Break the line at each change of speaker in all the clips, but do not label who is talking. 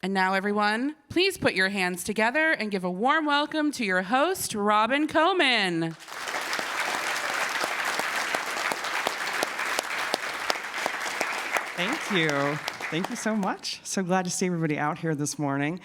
And now, everyone, please put your hands together and give a warm welcome to your host, Robin Koman.
Thank you. Thank you so much. So glad to see everybody out here this morning.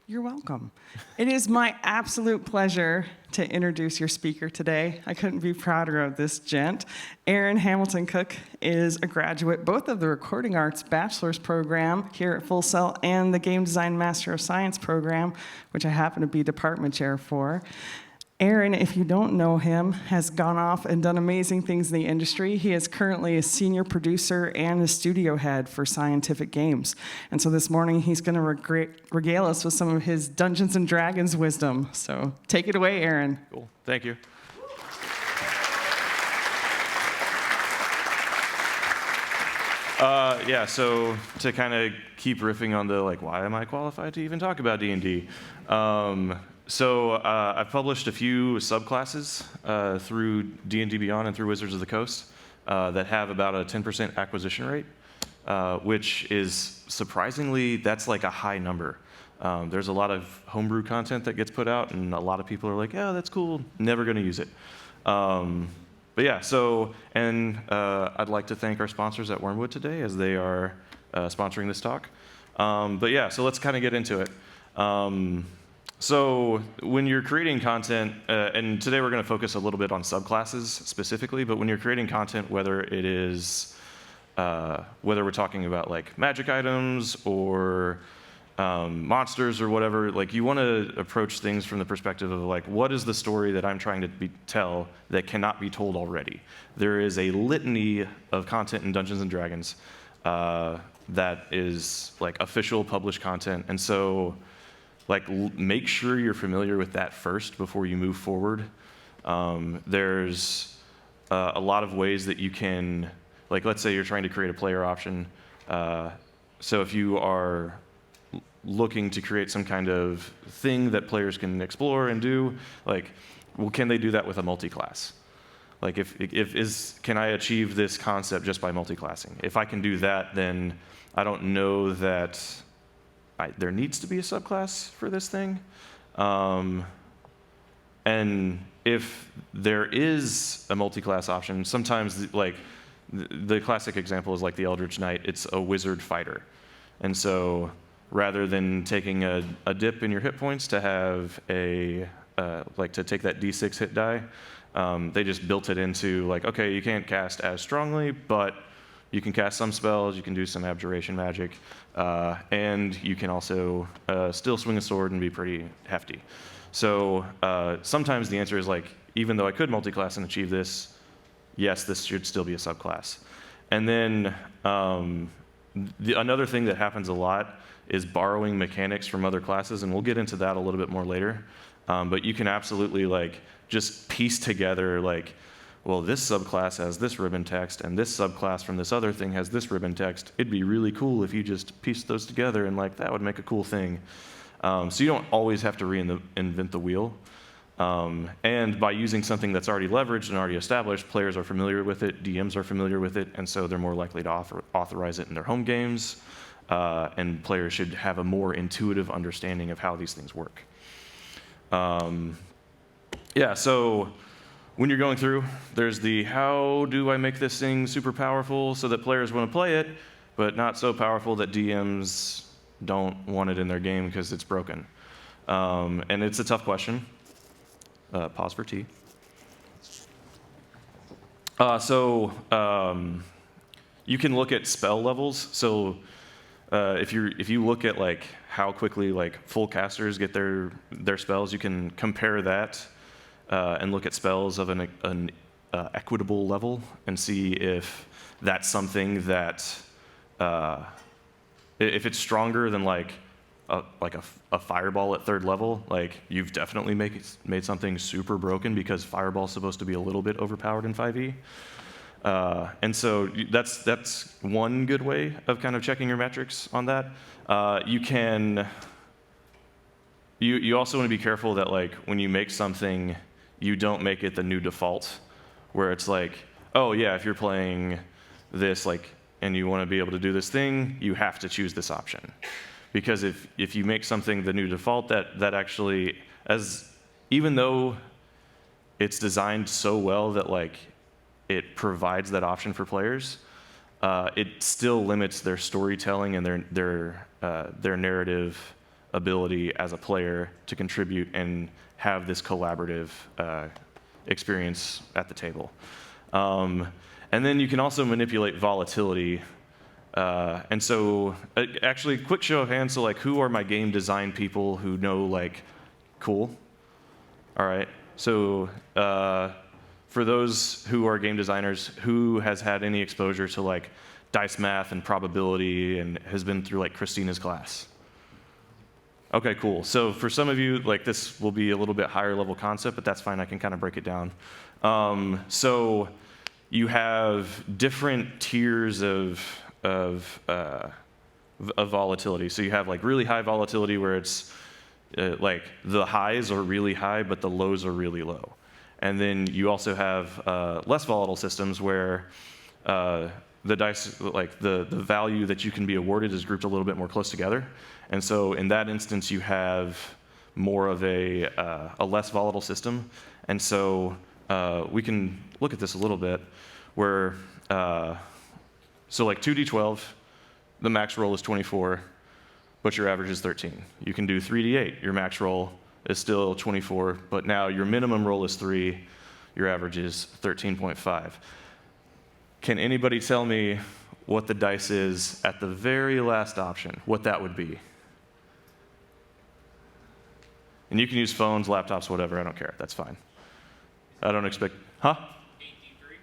You're welcome. It is my absolute pleasure to introduce your speaker today. I couldn't be prouder of this gent. Aaron Hamilton Cook is a graduate both of the Recording Arts Bachelor's program here at Full Sail and the Game Design Master of Science program, which I happen to be department chair for. Aaron, if you don't know him, has gone off and done amazing things in the industry. He is currently a senior producer and a studio head for Scientific Games. And so this morning, he's going to regale us with some of his Dungeons & Dragons wisdom. So take it away, Aaron.
Cool. Thank you. So to kind of keep riffing on the, why am I qualified to even talk about D&D? I've published a few subclasses through D&D Beyond and through Wizards of the Coast that have about a 10% acquisition rate, which is surprisingly, that's like a high number. There's a lot of homebrew content that gets put out, and a lot of people are like, yeah, that's cool, never going to use it. I'd like to thank our sponsors at Wormwood today as they are sponsoring this talk. So let's kind of get into it. So when you're creating content, and today we're going to focus a little bit on subclasses specifically, but when you're creating content, whether we're talking about magic items or monsters or whatever, you want to approach things from the perspective of what is the story that I'm trying to tell that cannot be told already? There is a litany of content in Dungeons & Dragons that is official published content, and so make sure you're familiar with that first before you move forward. There's a lot of ways that you can, let's say you're trying to create a player option. So if you are looking to create some kind of thing that players can explore and do, can they do that with a multi-class? Can I achieve this concept just by multi-classing? If I can do that, then I don't know that there needs to be a subclass for this thing. And if there is a multi-class option, sometimes the classic example is the Eldritch Knight. It's a wizard fighter. And so rather than taking a dip in your hit points to have to take that D6 hit die, they just built it into okay, you can't cast as strongly, but you can cast some spells, you can do some abjuration magic, and you can also still swing a sword and be pretty hefty. So sometimes the answer is even though I could multi-class and achieve this, yes, this should still be a subclass. And then another thing that happens a lot is borrowing mechanics from other classes, and we'll get into that a little bit more later. But you can absolutely just piece together well, this subclass has this ribbon text, and this subclass from this other thing has this ribbon text. It'd be really cool if you just pieced those together, and that would make a cool thing. So you don't always have to reinvent the wheel. And by using something that's already leveraged and already established, players are familiar with it, DMs are familiar with it, and so they're more likely to authorize it in their home games, and players should have a more intuitive understanding of how these things work. So when you're going through, there's the how do I make this thing super powerful so that players want to play it, but not so powerful that DMs don't want it in their game because it's broken. And it's a tough question. Pause for tea. You can look at spell levels. So if you look at how quickly full casters get their spells, you can compare that and look at spells of an equitable level and see if that's something that if it's stronger than a fireball at third level, you've definitely made something super broken because fireball's supposed to be a little bit overpowered in 5e. And so that's one good way of kind of checking your metrics on that. You also want to be careful that when you make something, you don't make it the new default, where it's oh yeah, if you're playing this and you want to be able to do this thing, you have to choose this option. Because if you make something the new default, that actually, even though it's designed so well that like it provides that option for players, it still limits their storytelling and their narrative ability as a player to contribute and have this collaborative experience at the table. And then you can also manipulate volatility. And so, actually, quick show of hands. So, like, who are my game design people who know, like, cool? All right. So, for those who are game designers, who has had any exposure to, like, dice math and probability and has been through, like, Christina's class? Okay, cool. So for some of you, like, this will be a little bit higher level concept, but that's fine. I can kind of break it down. So you have different tiers of volatility. So you have like really high volatility where it's like the highs are really high, but the lows are really low. And then you also have less volatile systems where the dice, like the value that you can be awarded is grouped a little bit more close together. And so in that instance, you have more of a less volatile system. And so we can look at this a little bit where, so like 2d12, the max roll is 24, but your average is 13. You can do 3d8, your max roll is still 24, but now your minimum roll is 3, your average is 13.5. Can anybody tell me what the dice is at the very last option, what that would be? And you can use phones, laptops, whatever, I don't care, that's fine. I don't expect, huh?
8d3?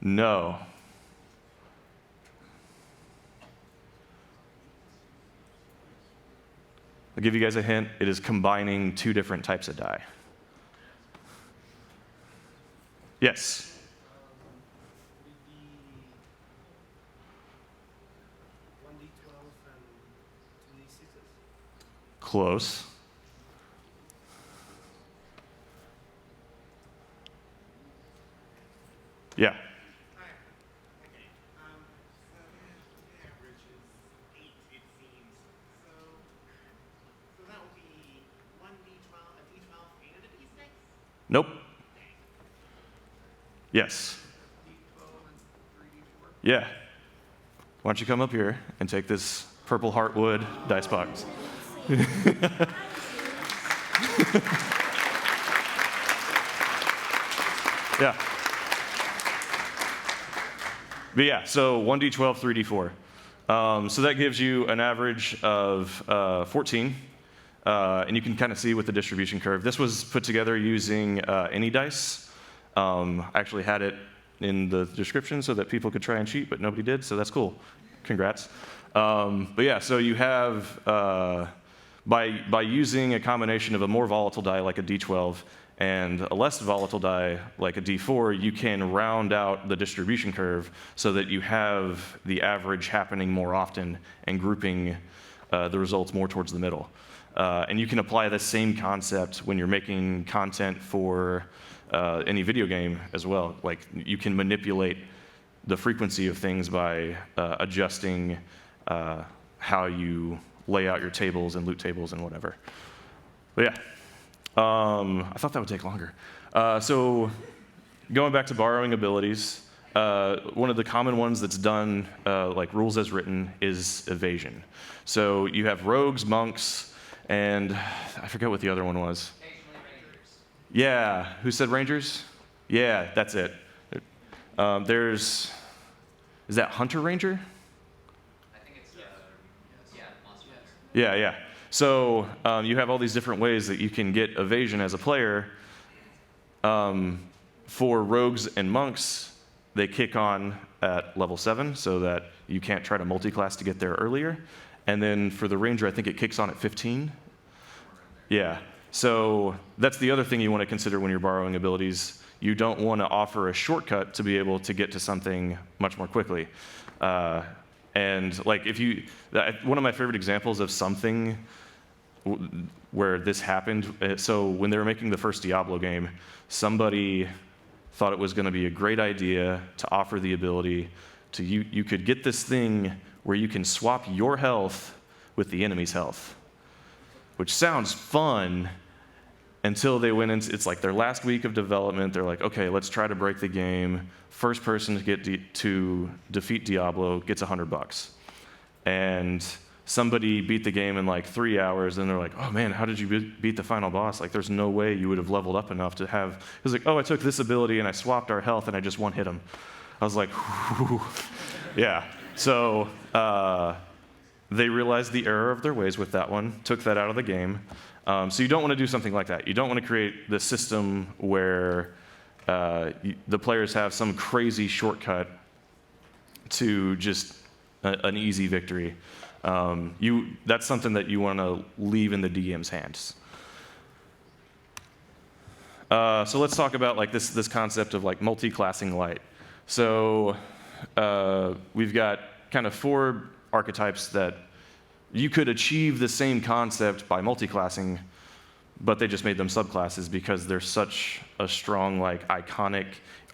No. I'll give you guys a hint, it is combining two different types of die. Yes? Close. Yeah.
Okay. So the average is 8, it seems. So that would be 1d12, a d12, and a d6?
Nope. Yes.
D12 and 3d4?
Yeah. Why don't you come up here and take this purple heartwood dice box? Yeah. But yeah, so 1d12, 3d4. So that gives you an average of 14. And you can kind of see with the distribution curve. This was put together using any dice. I actually had it in the description so that people could try and cheat, but nobody did, so that's cool. Congrats. But yeah, so you have, by using a combination of a more volatile die like a d12 and a less volatile die like a d4, you can round out the distribution curve so that you have the average happening more often and grouping the results more towards the middle. And you can apply the same concept when you're making content for any video game as well. Like, you can manipulate the frequency of things by adjusting how you lay out your tables and loot tables and whatever. But yeah, I thought that would take longer. So going back to borrowing abilities, one of the common ones that's done, like rules as written, is evasion. So you have rogues, monks, and I forget what the other one was.
Occasionally rangers.
Yeah, who said rangers? Yeah, that's it. Is that hunter ranger?
I think it's, yeah, monster.
Yeah. So you have all these different ways that you can get evasion as a player. For rogues and monks, they kick on at level 7 so that you can't try to multi-class to get there earlier. And then for the ranger, I think it kicks on at 15. Yeah. So that's the other thing you want to consider when you're borrowing abilities. You don't want to offer a shortcut to be able to get to something much more quickly. And like one of my favorite examples of something where this happened, so when they were making the first Diablo game, somebody thought it was going to be a great idea to offer the ability you could get this thing where you can swap your health with the enemy's health, which sounds fun until they went into, it's like their last week of development. They're like, okay, let's try to break the game. First person to get to defeat Diablo gets $100. And somebody beat the game in like 3 hours, and they're like, oh man, how did you beat the final boss? Like, there's no way you would have leveled up enough to have, it was like, oh, I took this ability and I swapped our health and I just one-hit him. I was like, whew. Yeah. So they realized the error of their ways with that one, took that out of the game. So you don't want to do something like that. You don't want to create the system where the players have some crazy shortcut to just an easy victory. That's something that you want to leave in the DM's hands. So let's talk about like this concept of like multi-classing light. So we've got kind of 4 archetypes that you could achieve the same concept by multi-classing, but they just made them subclasses because they're such a strong, like, iconic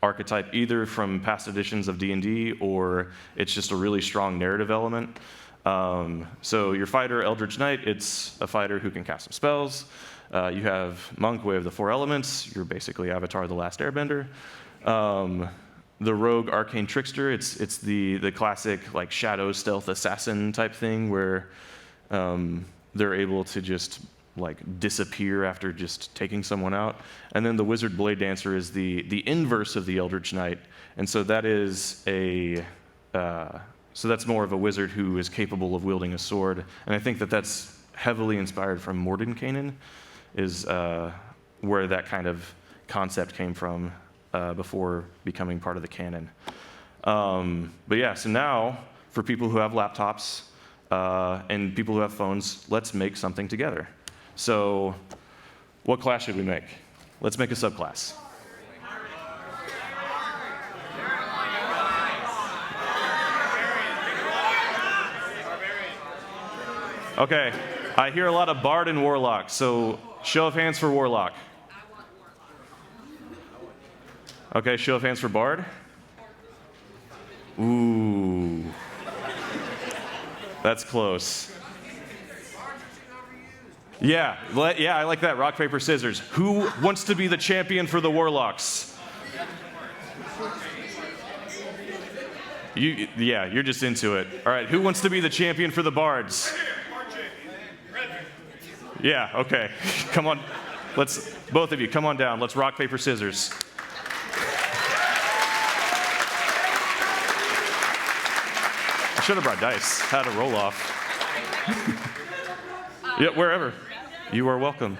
archetype, either from past editions of D&D or it's just a really strong narrative element. So your fighter, Eldritch Knight, it's a fighter who can cast some spells. You have Monk, Way of the Four Elements. You're basically Avatar: The Last Airbender. The Rogue, Arcane Trickster, it's the classic like shadow stealth assassin type thing where they're able to just like disappear after just taking someone out. And then the Wizard Blade Dancer is the inverse of the Eldritch Knight, and so that is so that's more of a wizard who is capable of wielding a sword. And I think that's heavily inspired from Mordenkainen, is where that kind of concept came from. Before becoming part of the canon. But yeah, so now, for people who have laptops and people who have phones, let's make something together. So what class should we make? Let's make a subclass. Okay, I hear a lot of Bard and Warlock, so show of hands for Warlock. Okay, show of hands for Bard. Ooh. That's close. Yeah, I like that. Rock, paper, scissors. Who wants to be the champion for the Warlocks? You're just into it. All right, who wants to be the champion for the Bards? Yeah, okay. Come on. Both of you, come on down. Let's rock, paper, scissors. I should have brought dice. Had a roll off. Yeah, wherever. You are welcome.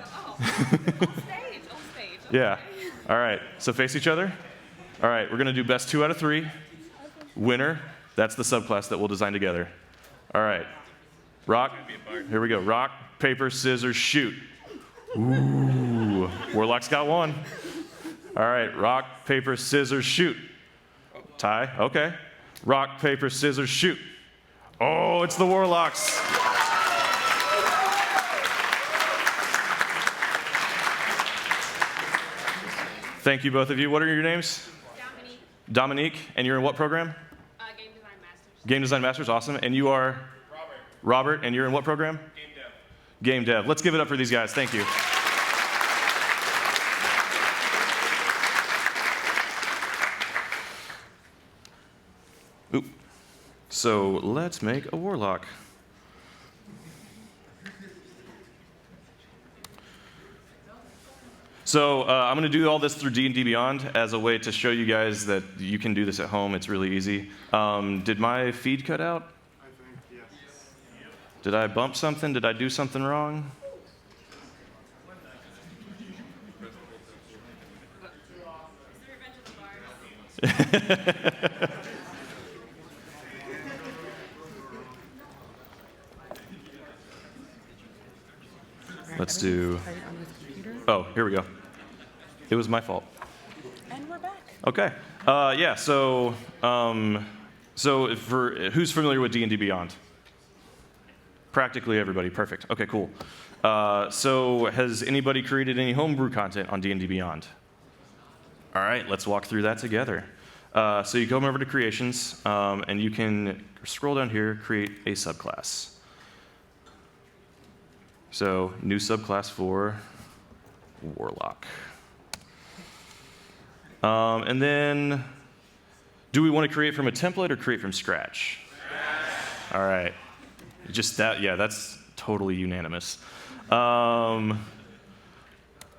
Yeah. All right. So face each other. All right. We're going to do best 2 out of 3. Winner. That's the subclass that we'll design together. All right. Rock. Here we go. Rock, paper, scissors, shoot. Ooh. Warlock's got one. All right. Rock, paper, scissors, shoot. Tie. Okay. Rock, paper, scissors, shoot. Oh, it's the Warlocks. Thank you, both of you. What are your names? Dominique. And you're in what program?
Game Design Masters.
Game Design Masters, awesome. And you are? Robert. And you're in what program?
Game Dev.
Game Dev. Let's give it up for these guys. Thank you. Oop. So let's make a Warlock. So I'm going to do all this through D&D Beyond as a way to show you guys that you can do this at home. It's really easy. Did my feed cut out?
I think, yes.
Did I bump something? Did I do something wrong? Let's do. Oh, here we go. It was my fault.
And we're back.
Okay. Yeah. So for who's familiar with D&D Beyond? Practically everybody. Perfect. Okay. Cool. So has anybody created any homebrew content on D&D Beyond? All right. Let's walk through that together. So you come over to creations, and you can scroll down here, create a subclass. So new subclass for Warlock. And then, do we want to create from a template or create from scratch? All right. Just that, yeah, that's totally unanimous.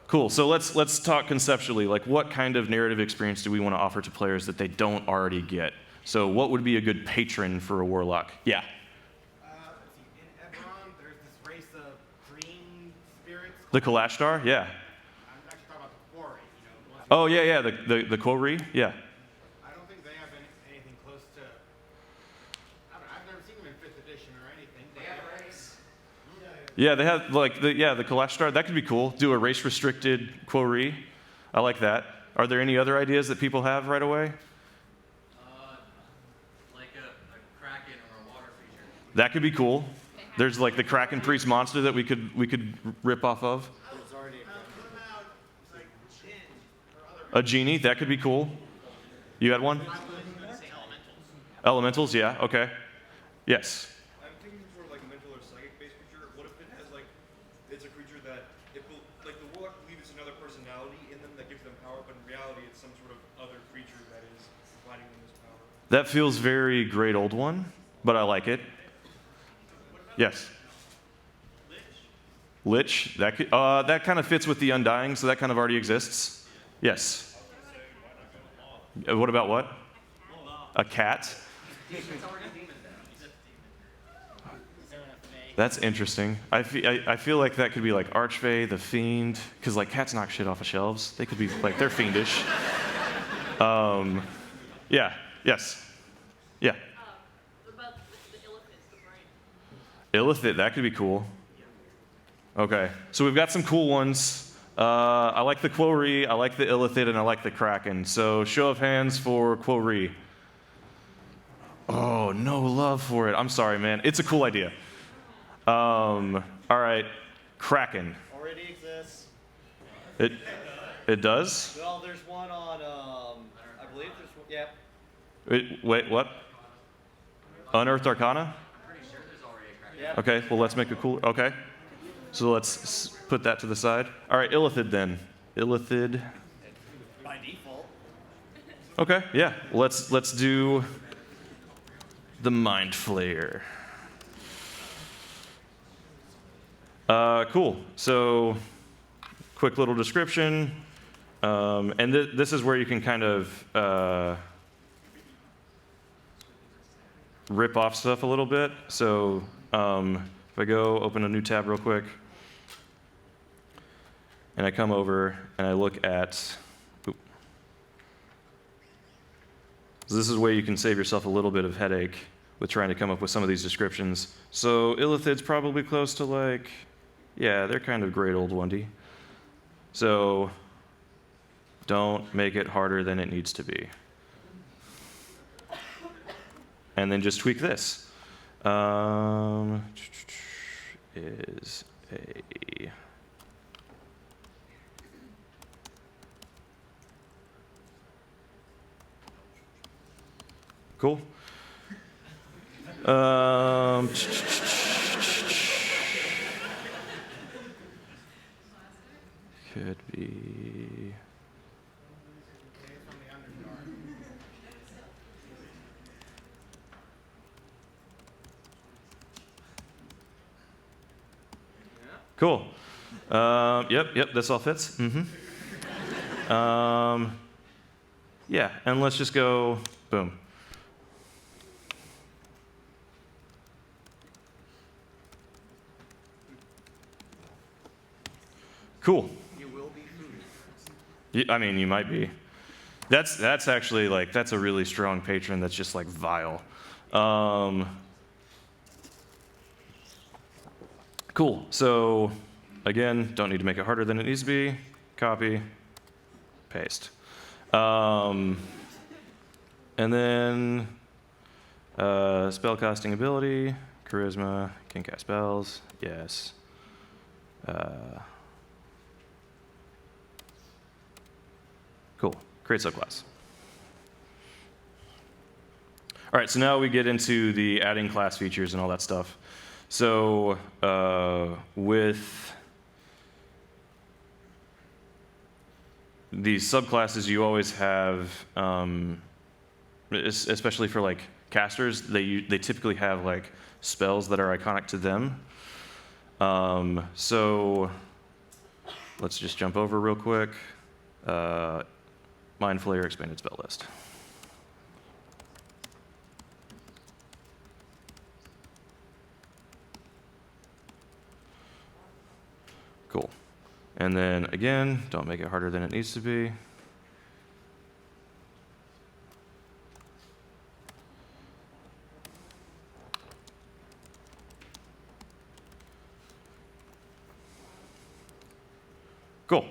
Cool. So let's talk conceptually. Like, what kind of narrative experience do we want to offer to players that they don't already get? So, what would be a good patron for a warlock? Yeah.
In Evasion, there's this race of green spirits.
The Kalashtar? Yeah.
I'm actually talking about the quarry. You know,
Oh yeah, the Quori? Yeah.
I don't think they have anything close to. I've never seen them in 5th edition or anything. They have a race.
Yeah, they have like the Kalashtar. That could be cool. Do a race restricted Quori. I like that. Are there any other ideas that people have right away?
Like a kraken or a water creature.
That could be cool. There's like the Kraken Priest monster that we could rip off of.
What about like Jinn or other?
A genie, that could be cool. You had one? Elementals, yeah, okay. Yes.
I'm thinking sort of like a mental or psychic-based creature. What if it has like, it's a creature that, like the warlock believes it's another personality in them that gives them power, but in reality it's some sort of other creature that is providing them this power.
That feels very Great Old One, but I like it. Yes. Lich, that kind of fits with the Undying, so that kind of already exists. Yes. What about what? A cat? That's interesting. I feel like that could be like Archfey, the Fiend, because like cats knock shit off of shelves. They could be like, they're fiendish. Yeah. Yes. Yeah.
What about the illithid, the brain?
Illithid, that could be cool. Okay, so we've got some cool ones. I like the Quori, I like the Illithid, and I like the Kraken. So show of hands for Quori. Oh, no love for it. I'm sorry, man. It's a cool idea. All right, Kraken.
Already exists.
It does?
Well, there's one on, I believe there's one, yeah.
Wait, what? Unearthed Arcana?
Yeah.
Okay, well, let's make it cool. Okay. So let's put that to the side. All right, Illithid then. Illithid.
By default.
Okay, yeah. Let's do the Mind Flayer. Cool. So, quick little description. And this is where you can kind of rip off stuff a little bit. So, if I go open a new tab real quick, and I come over and I look at, so this is where you can save yourself a little bit of headache with trying to come up with some of these descriptions. So Illithid's probably close to like, yeah, they're kind of Great Old One-D. So don't make it harder than it needs to be. And then just tweak this. Is a cool. Could be. Cool. Yep, this all fits. Yeah, and let's just go, boom. Cool.
You will be food.
I mean, you might be. That's actually like, that's a really strong patron that's just like vile. Cool. So again, don't need to make it harder than it needs to be. Copy, paste. And then spellcasting ability, charisma, can cast spells, yes. Cool. Create subclass. All right, so now we get into the adding class features and all that stuff. So with these subclasses, you always have, especially for like casters, they typically have like spells that are iconic to them. So let's just jump over real quick. Mind Flayer expanded spell list. Cool. And then again, don't make it harder than it needs to be. Cool.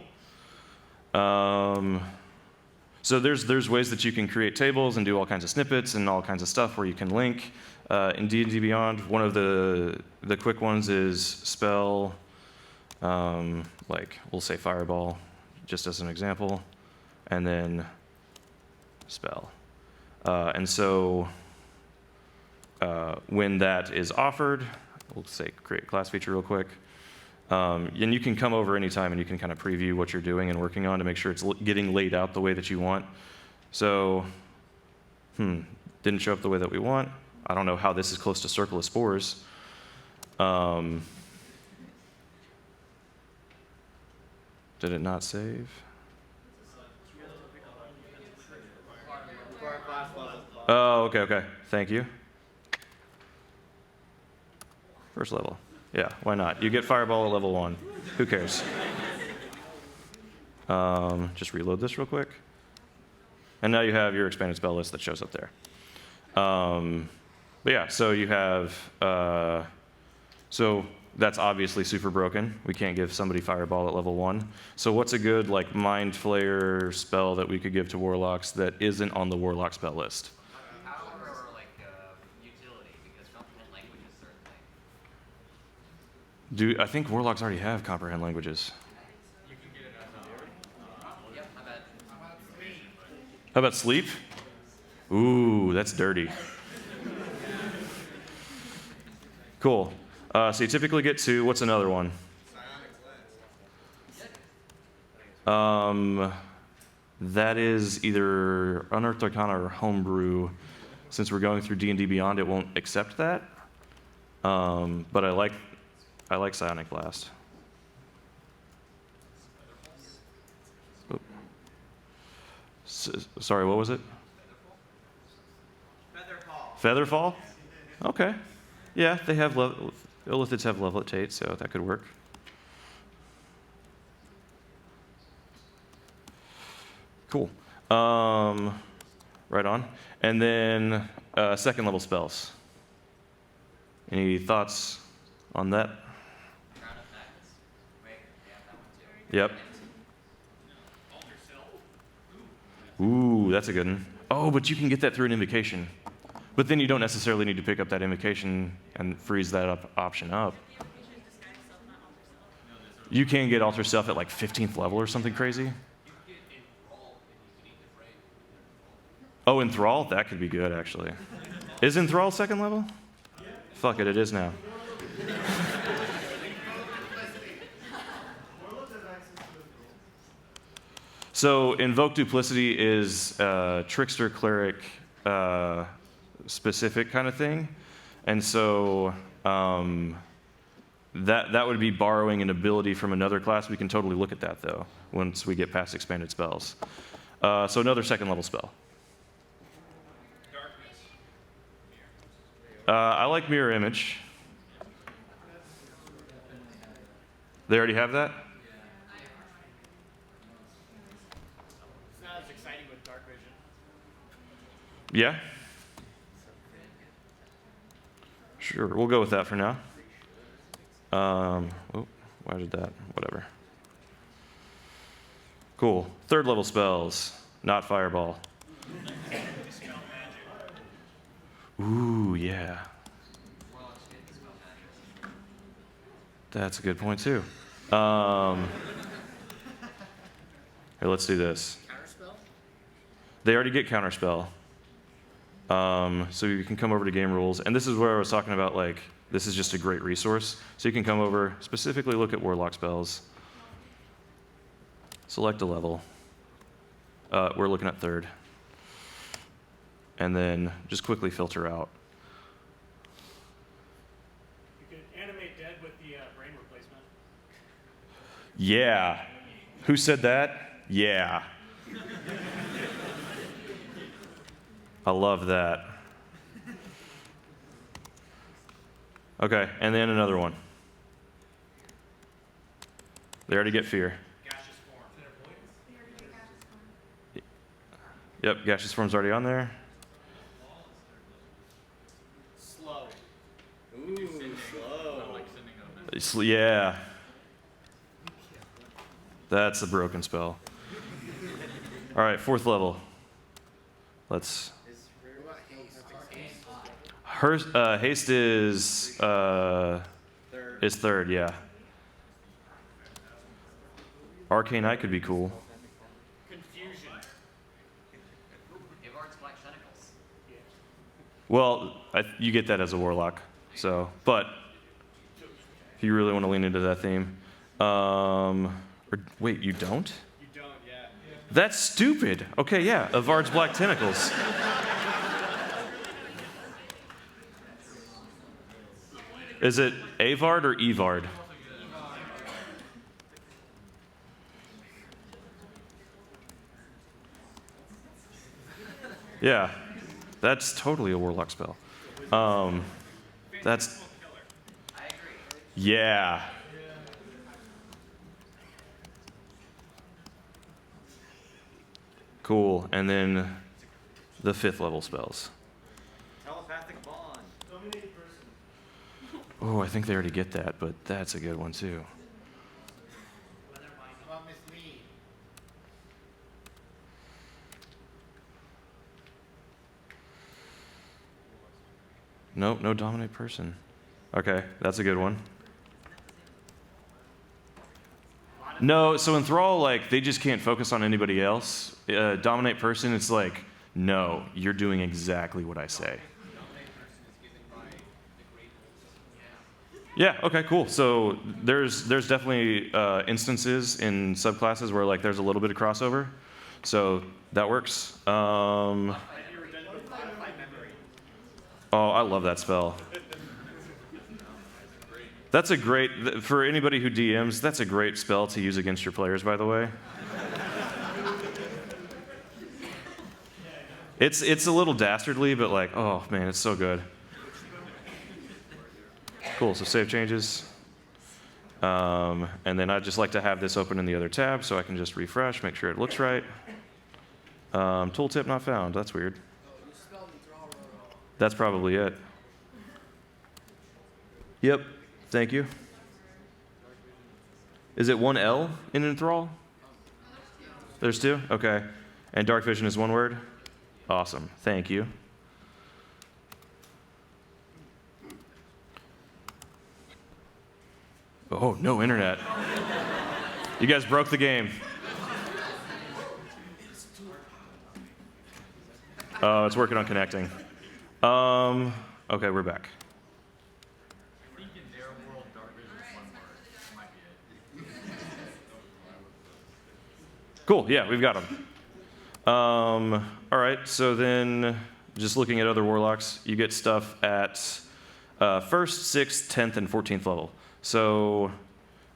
So there's ways that you can create tables and do all kinds of snippets and all kinds of stuff where you can link. In D&D Beyond, one of the quick ones is spell, like we'll say fireball, just as an example, and then spell. And so when that is offered, we'll say create class feature real quick. And you can come over anytime and you can kind of preview what you're doing and working on to make sure it's getting laid out the way that you want. So, didn't show up the way that we want. I don't know how this is close to Circle of Spores. Did it not save? Oh, okay. Thank you. First level. Yeah, why not? You get Fireball at level 1. Who cares? Just reload this real quick. And now you have your expanded spell list that shows up there. But yeah, so you have, so that's obviously super broken. We can't give somebody Fireball at level 1. So what's a good like Mind Flayer spell that we could give to Warlocks that isn't on the Warlock spell list?
Power or like utility, because comprehend language is certainly.
I think Warlocks already have comprehend languages?
Yep, how about
How about sleep? Ooh, that's dirty. Cool. So you typically get 2. What's another one? That is either Unearthed Arcana or Homebrew. Since we're going through D&D Beyond, it won't accept that. But I like Psionic Blast. Oop. Sorry, what was it? Featherfall? Okay. Yeah, they have Illithids have Levitate, so that could work. Cool. Right on. And then second level spells. Any thoughts on that?
Crown of Madness? Wait, yeah, that one too.
Yep. Ooh, that's a good one. Oh, but you can get that through an invocation. But then you don't necessarily need to pick up that invocation and freeze that option up. You can get Alter Self at like 15th level or something crazy. Oh, Enthrall? That could be good, actually. Is Enthrall second level? Fuck it is now. So Invoke Duplicity is Trickster Cleric specific kind of thing. And so that would be borrowing an ability from another class. We can totally look at that, though, once we get past expanded spells. So another second level spell. I like Mirror Image. They already have that?
It's not as exciting with dark vision.
Yeah? Sure, we'll go with that for now. Oh, why did that? Whatever. Cool. Third level spells, not Fireball. Ooh, yeah. That's a good point, too. Here, let's do this.
Counterspell?
They already get Counterspell. So you can come over to game rules, and this is where I was talking about, like, this is just a great resource. So you can come over, specifically look at Warlock spells, select a level. We're looking at 3rd. And then just quickly filter out.
You can animate dead with the brain replacement.
Yeah. Who said that? Yeah. I love that. Okay, and then another one. They already get fear.
Gaseous form.
Yep, gaseous form's already on there.
Slow.
Ooh, slow. Like sending a message.
Yeah. That's a broken spell. All right, 4th level. Let's. Haste is 3rd, yeah. Arcane Eye could be cool.
Confusion.
Ivard's Black Tentacles.
Well, you get that as a Warlock, so, but if you really want to lean into that theme. Wait, you don't?
You don't, yeah.
That's stupid. Okay, yeah, Avard's Black Tentacles. Is it Avard or Evard? Yeah, that's totally a Warlock spell. That's. Yeah. Cool, and then the 5th level spells.
Telepathic bond.
Oh, I think they already get that, but that's a good one too.
How about mislead?
Nope, no dominate person. Okay, that's a good one. No, so Enthrall, like, they just can't focus on anybody else. Dominate person, it's like, no, you're doing exactly what I say. Yeah, okay, cool. So there's definitely instances in subclasses where, like, there's a little bit of crossover. So that works. Oh, I love that spell. That's a great, for anybody who DMs, that's a great spell to use against your players, by the way. It's a little dastardly, but like, oh man, it's so good. Cool, so save changes. And then I'd just like to have this open in the other tab so I can just refresh, make sure it looks right. Tooltip not found, that's weird. That's probably it. Yep. Thank you. Is it one L in Enthrall? There's 2? Okay. And Dark Vision is 1 word? Awesome. Thank you. Oh, no internet. You guys broke the game. Oh, it's working on connecting. Okay, we're back. Cool, yeah, we've got them. All right, so then just looking at other Warlocks, you get stuff at 1st, 6th, 10th, and 14th level. So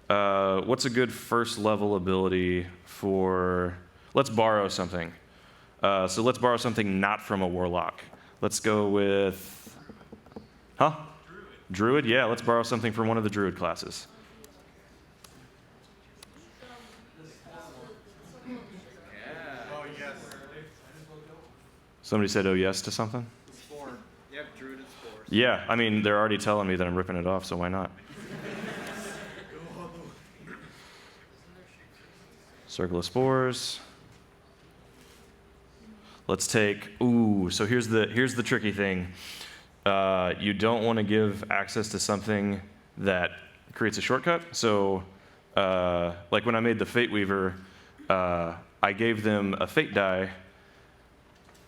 what's a good 1st level ability for, let's borrow something. So let's borrow something not from a Warlock. Let's go with, Druid, yeah, let's borrow something from one of the Druid classes. Somebody said, oh yes to something?
Spore. Yep, Druid and Spores.
Yeah, I mean, they're already telling me that I'm ripping it off, so why not? Circle of Spores. Let's take, so here's the tricky thing. You don't want to give access to something that creates a shortcut. So, like when I made the Fate Weaver, I gave them a Fate die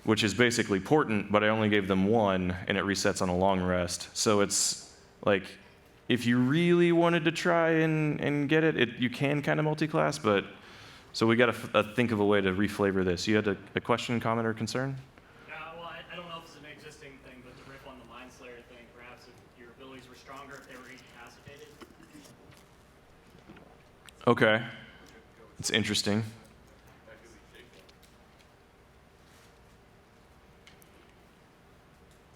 which is basically portent, but I only gave them 1, and it resets on a long rest. So it's like, if you really wanted to try and get it, you can kind of multi-class, but so we got to think of a way to reflavor this. You had a question, comment, or concern?
Well, I don't know if it's an existing thing, but to riff on the Mind Slayer thing, perhaps if your abilities were stronger, if they were incapacitated.
Okay. It's interesting.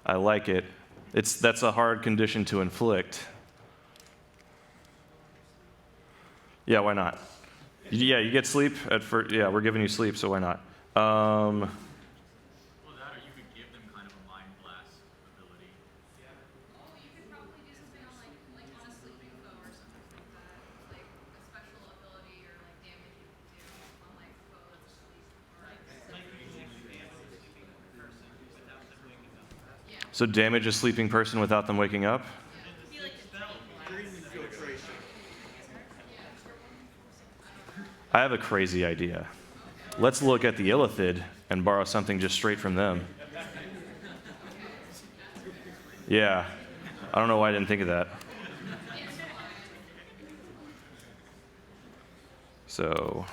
I like it. That's a hard condition to inflict. Yeah, why not? Yeah, you get sleep at first. Yeah, we're giving you sleep, so why not?
Well, that, or you could give them kind of a mind blast ability.
Oh, you could probably do something on like on a sleeping foe or something like that. Like a special ability or like damage you can do on like a foe that's asleep or
So damage a sleeping person without them waking up? I have a crazy idea. Let's look at the Illithid and borrow something just straight from them. Yeah. I don't know why I didn't think of that. So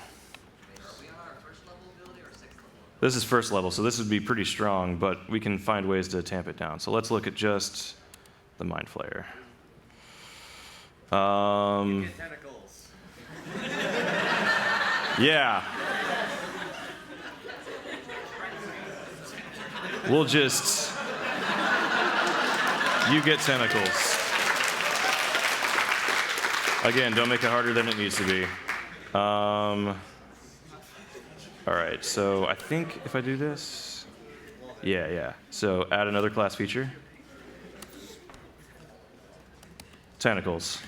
this is first level, so this would be pretty strong, but we can find ways to tamp it down. So let's look at just the Mind Flayer.
You get tentacles.
Yeah. We'll just... You get tentacles. Again, don't make it harder than it needs to be. All right, so I think if I do this... Yeah. So add another class feature. Tentacles.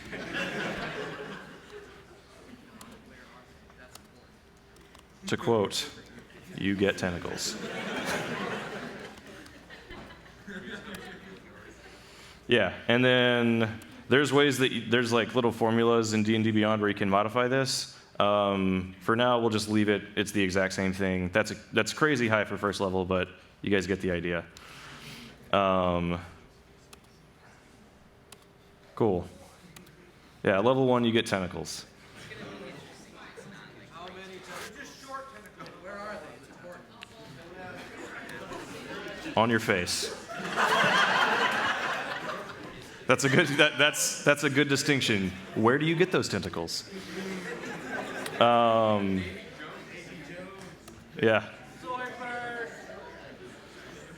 To quote, you get tentacles. Yeah, and then there's ways that there's like little formulas in D&D Beyond where you can modify this. For now, we'll just leave it. It's the exact same thing. That's crazy high for first level, but you guys get the idea. Cool. Yeah, level 1, you get tentacles. On your face. That's a good. That's a good distinction. Where do you get those tentacles? Yeah.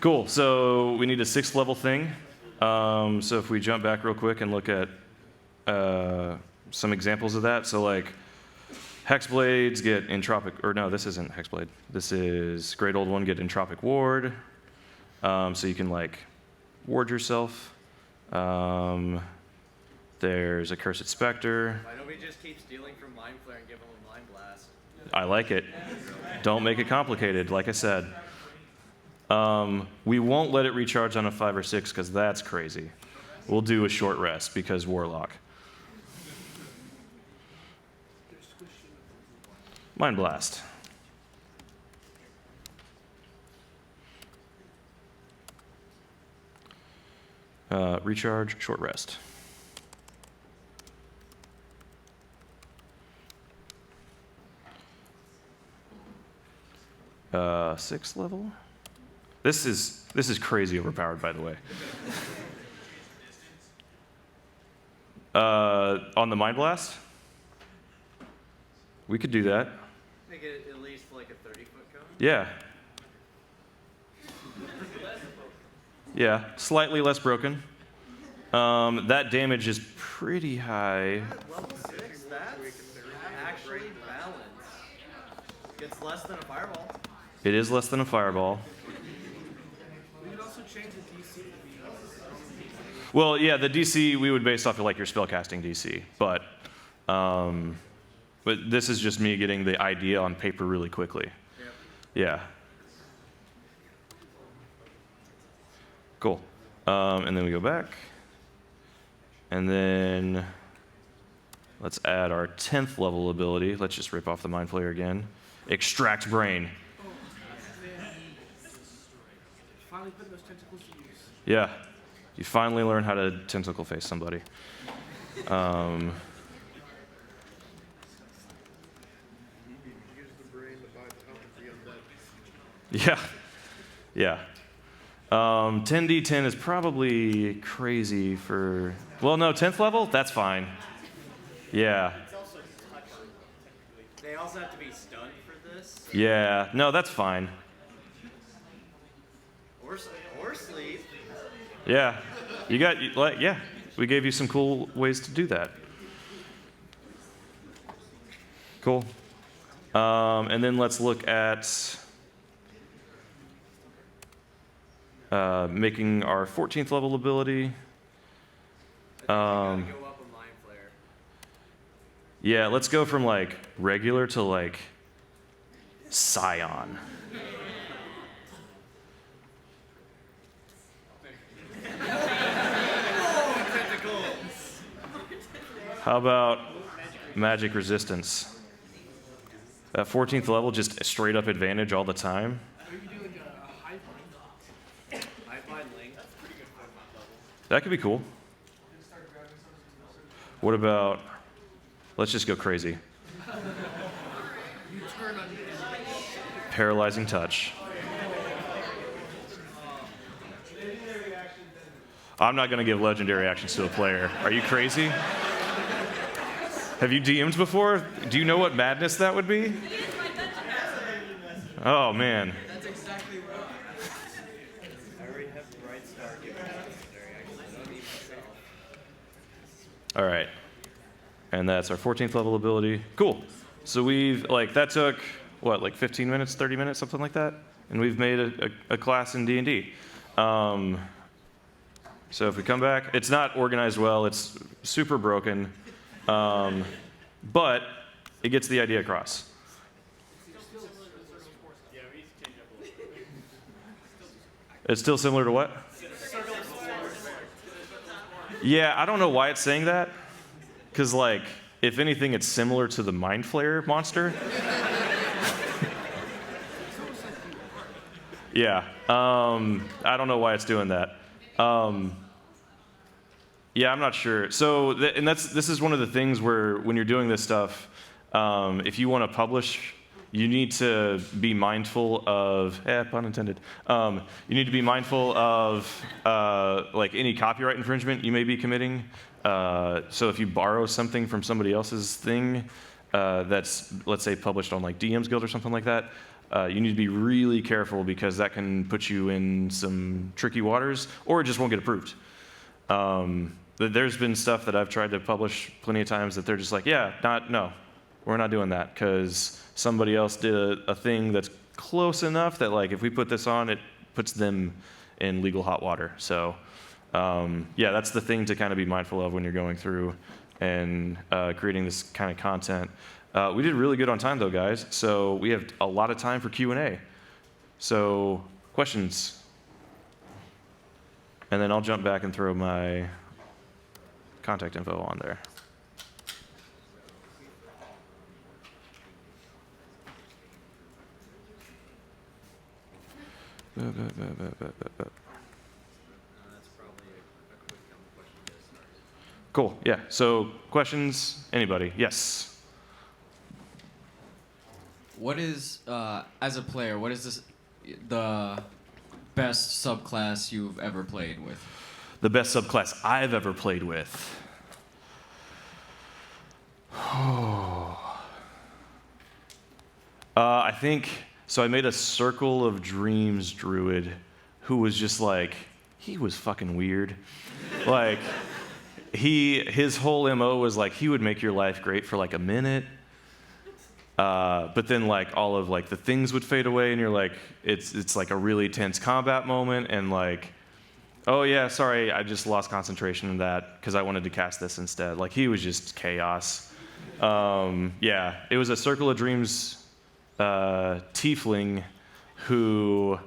Cool. So we need a 6th level thing. So if we jump back real quick and look at some examples of that. So like Hexblades get entropic, or no, this isn't Hexblade. This is Great Old One get entropic ward. So you can like ward yourself. There's a Cursed Spectre.
Why don't we just keep stealing from Mind Flare and give them a Mind Blast?
I like it. Don't make it complicated, like I said. We won't let it recharge on a 5 or 6 because that's crazy. We'll do a short rest because Warlock. Mind Blast. Recharge, short rest. Sixth level. This is crazy overpowered, by the way. On the Mind Blast, we could do that.
Make it at least like a 30-foot cone?
Yeah. Yeah, slightly less broken. That damage is pretty high.
Level 6, that's actually balanced. Gets less than a fireball.
It is less than a fireball.
We could also change the DC to be.
Well, yeah, the DC we would base off of like your spellcasting DC, but this is just me getting the idea on paper really quickly.
Yep.
Yeah. Cool. And then we go back. And then let's add our 10th level ability. Let's just rip off the Mind Flayer again. Extract Brain.
finally putting those tentacles to use.
Yeah, you finally learn how to tentacle face somebody.
Use the brain to buy the help of the undead.
Yeah. 10d10 is probably crazy for, well, no, 10th level? That's fine. Yeah.
It's also touch, technically. They also have to be stunned for this.
Yeah. No, that's fine.
Or sleep.
Yeah. You got, like, yeah. We gave you some cool ways to do that. Cool. And then let's look at making our 14th level ability.
Go up a mind flare.
Yeah, let's go from like regular to like Scion. How about magic resistance? At 14th level, just straight up advantage all the time. That could be cool. What about, let's just go crazy. Paralyzing touch. I'm not going to give legendary actions to a player. Are you crazy? Have you DM'd before? Do you know what madness that would be? Oh, man.
That's exactly right. I already have the right star given legendary action. I don't need myself.
All right. And that's our 14th level ability. Cool. So we've, like, that took, what, like 15 minutes, 30 minutes, something like that? And we've made a class in D&D. So if we come back, it's not organized well. It's super broken. But it gets the idea across. It's still similar to what? Yeah, I don't know why it's saying that. Because, like, if anything, it's similar to the Mind Flayer monster. Yeah. I don't know why it's doing that. Yeah, I'm not sure. So, this is one of the things where when you're doing this stuff, if you want to publish, you need to be mindful of, pun intended. You need to be mindful of like any copyright infringement you may be committing. So if you borrow something from somebody else's thing that's, let's say, published on like DM's Guild or something like that, you need to be really careful because that can put you in some tricky waters, or it just won't get approved. There's been stuff that I've tried to publish plenty of times that they're just like, no, we're not doing that because somebody else did a thing that's close enough that, like, if we put this on, it puts them in legal hot water. So, yeah, that's the thing to kind of be mindful of when you're going through and creating this kind of content. We did really good on time, though, guys. So we have a lot of time for Q&A. So questions? And then I'll jump back and throw my contact info on there. Cool, yeah. So questions, anybody? Yes.
What is, as a player, what is the best subclass you've ever played with?
The best subclass I've ever played with. I think, so I made a Circle of Dreams druid who was just like, he was fucking weird. Like, his whole MO was like, he would make your life great for like a minute. But then like all of like the things would fade away and you're like, it's like a really tense combat moment and like, oh yeah, sorry, I just lost concentration in that because I wanted to cast this instead. Like he was just chaos. Yeah, it was a Circle of Dreams tiefling who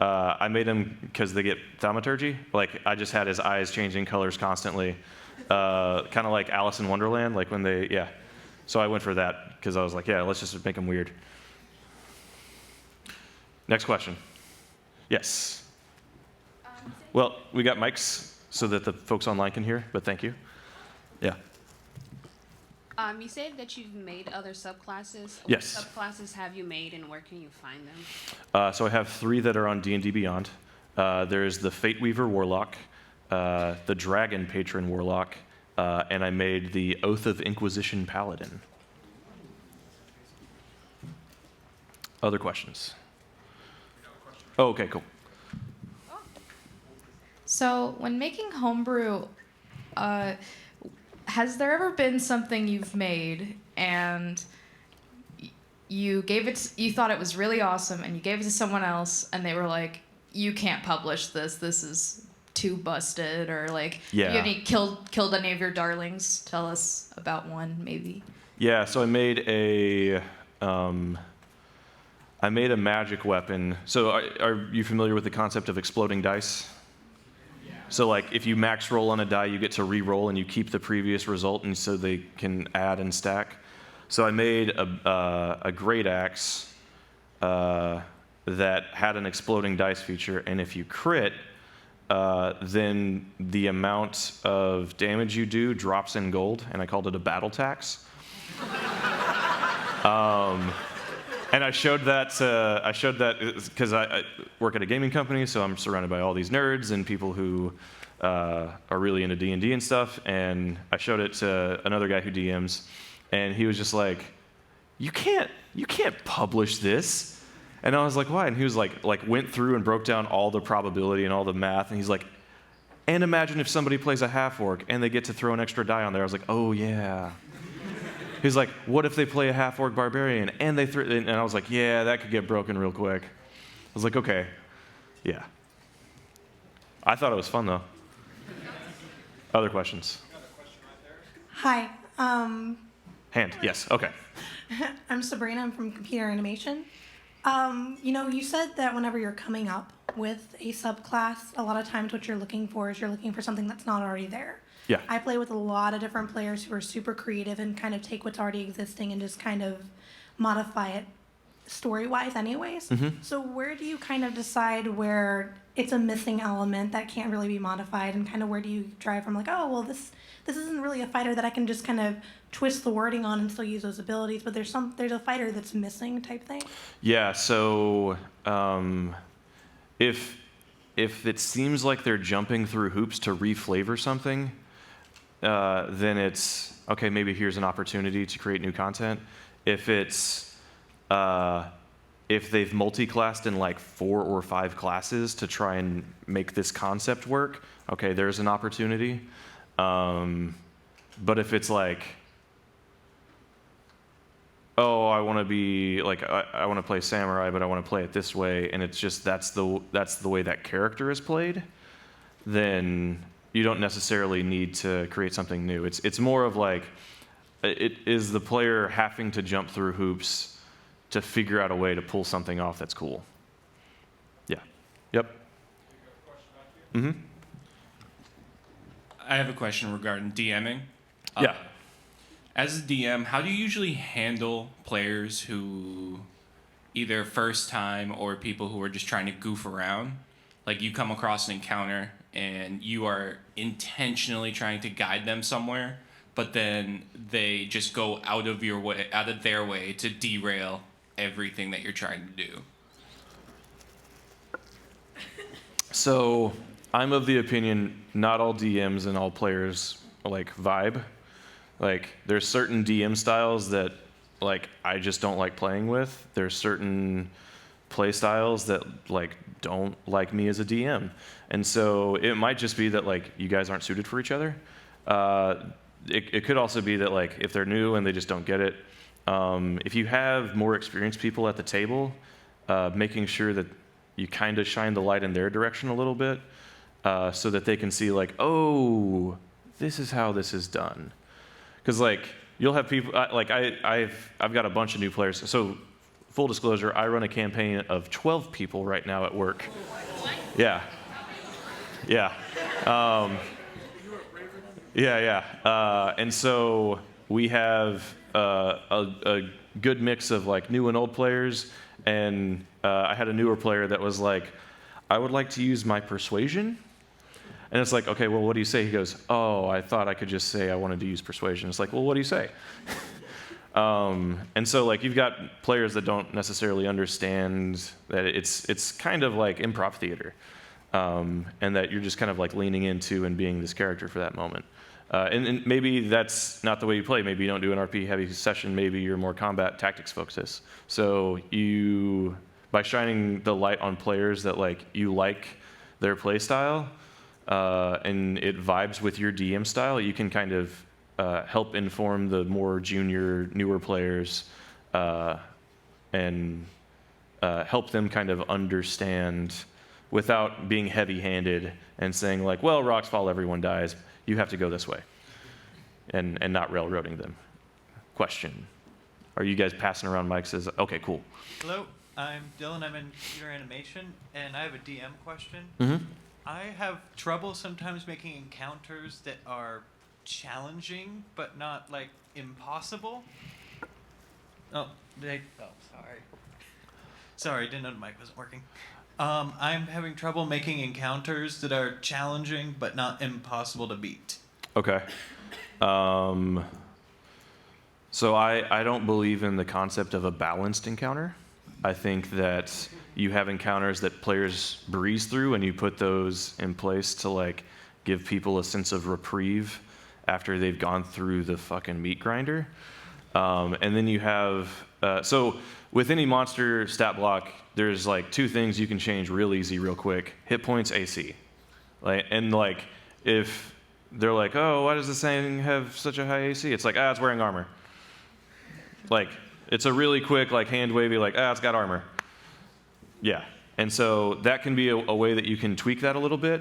I made him because they get thaumaturgy. Like I just had his eyes changing colors constantly, kind of like Alice in Wonderland, like when they, yeah. So I went for that because I was like, yeah, let's just make him weird. Next question. Yes. Well, we got mics so that the folks online can hear, but thank you. Yeah.
You said that you've made other subclasses.
Yes.
What subclasses have you made, and where can you find them?
So I have 3 that are on D&D Beyond. There's the Fate Weaver Warlock, the Dragon Patron Warlock, and I made the Oath of Inquisition Paladin. Other questions? Oh, okay, cool.
So, when making homebrew, has there ever been something you've made and you thought it was really awesome, and you gave it to someone else, and they were like, "You can't publish this. This is too busted," or like,
Yeah.
"You any killed any of your darlings?" Tell us about one, maybe.
Yeah, so I made a magic weapon. So are you familiar with the concept of exploding dice? So like if you max roll on a die, you get to re-roll and you keep the previous result, and so they can add and stack. So I made a great axe that had an exploding dice feature, and if you crit, then the amount of damage you do drops in gold, and I called it a battle tax. And I showed that because I work at a gaming company, so I'm surrounded by all these nerds and people who are really into D&D and stuff. And I showed it to another guy who DMs, and he was just like, "You can't publish this." And I was like, "Why?" And he was like went through and broke down all the probability and all the math, and he's like, "And imagine if somebody plays a half orc and they get to throw an extra die on there." I was like, "Oh yeah." He's like, "What if they play a half-orc barbarian and they throw?" And I was like, "Yeah, that could get broken real quick." I was like, "Okay, yeah." I thought it was fun though. Other questions?
Hi.
Hand, yes, okay.
I'm Sabrina. I'm from Computer Animation. You said that whenever you're coming up with a subclass, a lot of times what you're looking for is you're looking for something that's not already there.
Yeah.
I play with a lot of different players who are super creative and kind of take what's already existing and just kind of modify it story-wise anyways.
Mm-hmm.
So where do you kind of decide where it's a missing element that can't really be modified, and kind of where do you drive from like, oh, well, this isn't really a fighter that I can just kind of twist the wording on and still use those abilities, but there's a fighter that's missing type thing?
Yeah, so if it seems like they're jumping through hoops to reflavor something, then it's, okay, maybe here's an opportunity to create new content. If it's, if they've multi-classed in like 4 or 5 classes to try and make this concept work, okay, there's an opportunity. But if it's like, oh, I want to be like, I want to play samurai, but I want to play it this way, and it's just that's the way that character is played, then you don't necessarily need to create something new. It's more of like, it is the player having to jump through hoops to figure out a way to pull something off that's cool. Yeah. Yep. Mm-hmm.
I have a question regarding DMing.
Yeah.
As a DM, how do you usually handle players who either first time or people who are just trying to goof around? Like you come across an encounter and you are intentionally trying to guide them somewhere, but then they just go out of their way to derail everything that you're trying to do.
So I'm of the opinion not all DMs and all players like vibe. Like there's certain DM styles that like I just don't like playing with. There's certain play styles that like don't like me as a DM. And so it might just be that like you guys aren't suited for each other. It could also be that like if they're new and they just don't get it. If you have more experienced people at the table, making sure that you kind of shine the light in their direction a little bit, so that they can see like, oh, this is how this is done. Because like you'll have people like I've got a bunch of new players. So full disclosure, I run a campaign of 12 people right now at work. Yeah. Yeah. And so we have a good mix of like new and old players, and I had a newer player that was like, I would like to use my persuasion. And it's like, okay, well, what do you say? He goes, oh, I thought I could just say I wanted to use persuasion. It's like, well, what do you say? And so like you've got players that don't necessarily understand that it's kind of like improv theater, and that you're just kind of like leaning into and being this character for that moment. And maybe that's not the way you play. Maybe you don't do an RP heavy session. Maybe you're more combat tactics focused. So you, by shining the light on players that like you like their play style, and it vibes with your DM style, you can kind of help inform the more junior, newer players, and help them kind of understand without being heavy-handed and saying like, well, rocks fall, everyone dies. You have to go this way, and not railroading them. Question: are you guys passing around mics? Okay, cool.
Hello, I'm Dylan. I'm in computer animation, and I have a DM question.
Mm-hmm.
I have trouble sometimes making encounters that are challenging, but not like impossible. Sorry. Sorry, didn't know the mic wasn't working. I'm having trouble making encounters that are challenging but not impossible to beat.
Okay. So I don't believe in the concept of a balanced encounter. I think that you have encounters that players breeze through, and you put those in place to like give people a sense of reprieve after they've gone through the fucking meat grinder. And then you have so with any monster stat block, there's like two things you can change real easy, real quick: hit points, AC. And like if they're like, oh, why does this thing have such a high AC? It's like, it's wearing armor. Like it's a really quick like hand wavy like, it's got armor. Yeah. And so that can be a way that you can tweak that a little bit.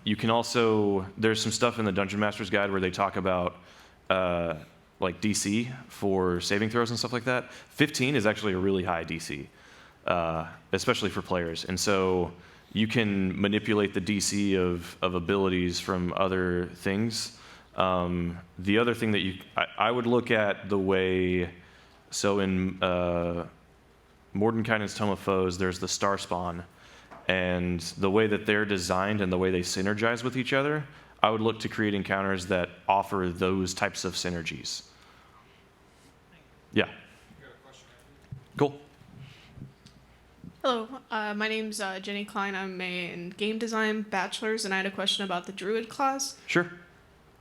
You can also, there's some stuff in the Dungeon Master's Guide where they talk about like DC for saving throws and stuff like that. 15 is actually a really high DC, especially for players. And so you can manipulate the DC of abilities from other things. The other thing that I would look at the way, so in Mordenkainen's Tome of Foes, there's the Star Spawn, and the way that they're designed and the way they synergize with each other, I would look to create encounters that offer those types of synergies. Yeah. Cool.
Hello, my name's Jenny Klein. I'm in game design bachelor's, and I had a question about the druid class.
Sure.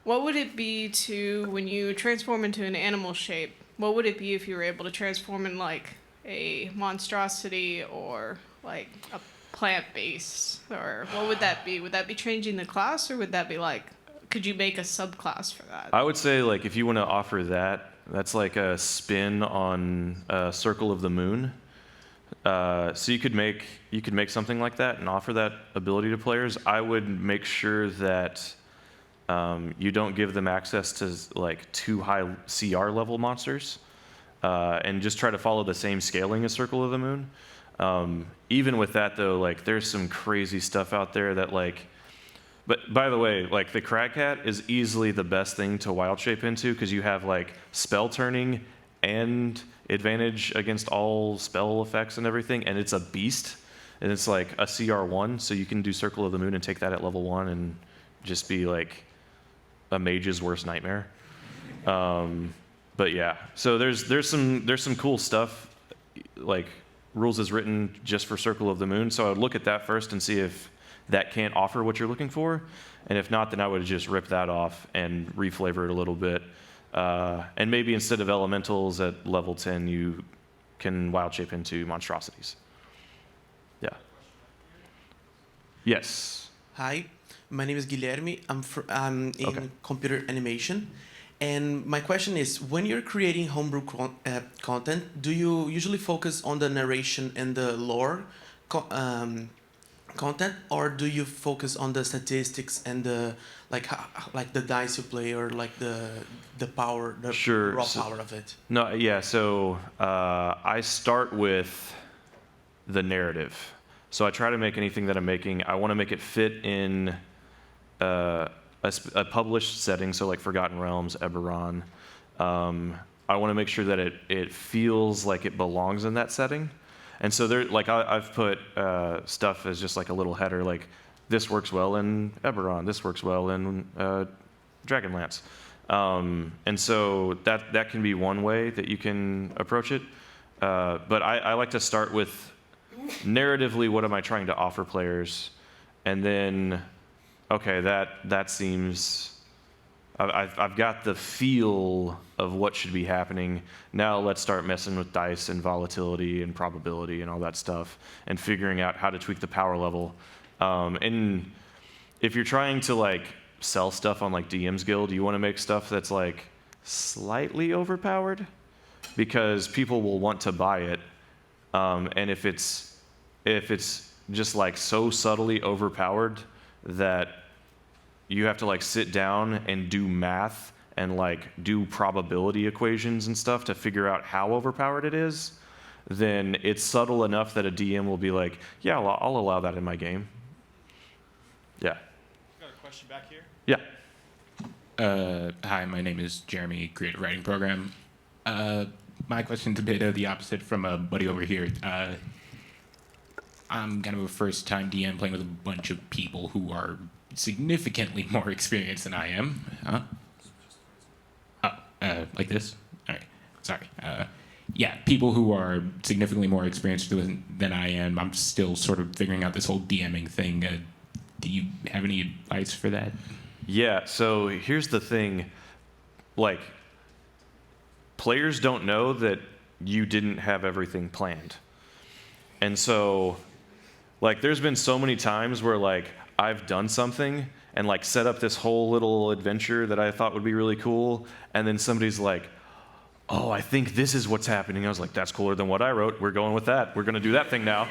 What would it be to, when you transform into an animal shape, what would it be if you were able to transform in like a monstrosity or like a plant-based, or what would that be? Would that be changing the class, or would that be like, could you make a subclass for that?
I would say like if you want to offer that, that's like a spin on Circle of the Moon. So you could make something like that and offer that ability to players. I would make sure that you don't give them access to like too high CR level monsters, and just try to follow the same scaling as Circle of the Moon. Even with that though, like there's some crazy stuff out there that like, but by the way, like the Cragcat is easily the best thing to wild shape into, because you have like spell turning and advantage against all spell effects and everything, and it's a beast, and it's like a CR1, so you can do Circle of the Moon and take that at level 1 and just be like a mage's worst nightmare. But yeah, so there's some cool stuff, like rules is written just for Circle of the Moon, so I would look at that first and see if that can't offer what you're looking for, and if not, then I would just rip that off and reflavor it a little bit. And maybe instead of elementals at level 10, you can wild shape into monstrosities. Yeah. Yes.
Hi, my name is Guilherme. I'm in computer animation. And my question is, when you're creating homebrew content, do you usually focus on the narration and the lore content, or do you focus on the statistics and the like the dice you play, or like the power, the raw power of it?
No, yeah. So I start with the narrative. So I try to make anything that I'm making, I want to make it fit in a published setting. So like Forgotten Realms, Eberron. I want to make sure that it feels like it belongs in that setting. And so I've put stuff as just like a little header, like this works well in Eberron, this works well in Dragonlance. And so that can be one way that you can approach it. But I like to start with narratively, what am I trying to offer players? And then, okay, that seems, I've got the feel of what should be happening. Now let's start messing with dice and volatility and probability and all that stuff and figuring out how to tweak the power level. And if you're trying to like sell stuff on like DM's Guild, you want to make stuff that's like slightly overpowered because people will want to buy it. And if it's just like so subtly overpowered that you have to like sit down and do math and like do probability equations and stuff to figure out how overpowered it is, then it's subtle enough that a DM will be like, yeah, I'll allow that in my game. Yeah.
Got a question back here?
Yeah.
Hi, my name is Jeremy, Creative Writing Program. My question's a bit of the opposite from a buddy over here. I'm kind of a first-time DM playing with a bunch of people who are significantly more experienced than I am. Like this? All right, sorry. Yeah, people who are significantly more experienced than I am. I'm still sort of figuring out this whole DMing thing. Do you have any advice for that?
Yeah, so here's the thing. Like, players don't know that you didn't have everything planned. And so, like, there's been so many times where, like, I've done something and, like, set up this whole little adventure that I thought would be really cool, and then somebody's like, oh, I think this is what's happening. I was like, that's cooler than what I wrote. We're going with that. We're going to do that thing now.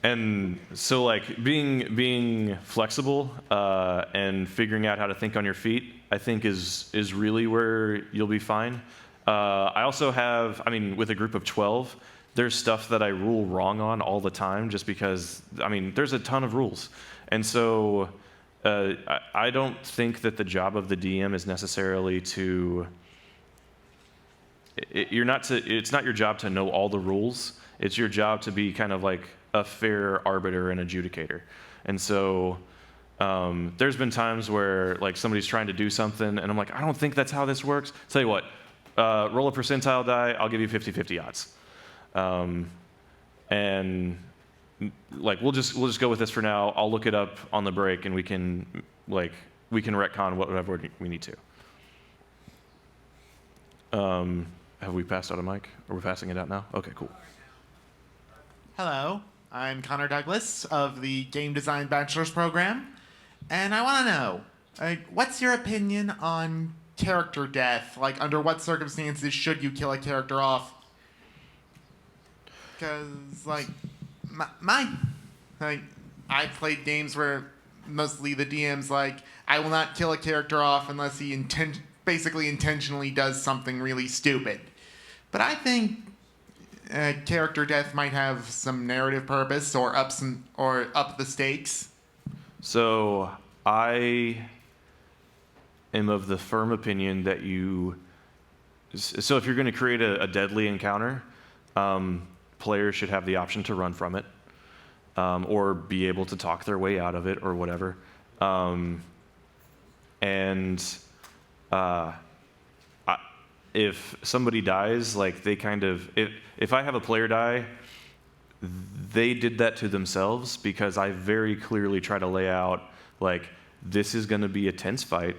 And so, like, being flexible and figuring out how to think on your feet, I think is really where you'll be fine. I also have, I mean, with a group of 12, there's stuff that I rule wrong on all the time just because, I mean, there's a ton of rules. And so I don't think that the job of the DM is necessarily to, it's not your job to know all the rules. It's your job to be kind of like a fair arbiter and adjudicator. And so there's been times where like somebody's trying to do something and I'm like, I don't think that's how this works. Tell you what, roll a percentile die, I'll give you 50-50 odds. And like we'll just go with this for now. I'll look it up on the break and we can retcon whatever we need to. Have we passed out a mic? Are we passing it out now? Okay, cool.
Hello, I'm Connor Douglas of the Game Design Bachelor's Program, and I want to know, what's your opinion on character death? Like, under what circumstances should you kill a character off? Because, like, I've played games where mostly the DM's like, I will not kill a character off unless he basically intentionally does something really stupid. But I think character death might have some narrative purpose or up the stakes.
So I am of the firm opinion that so if you're going to create a deadly encounter, players should have the option to run from it, or be able to talk their way out of it or whatever. If somebody dies, like they kind of, if I have a player die, they did that to themselves because I very clearly try to lay out, like, this is going to be a tense fight.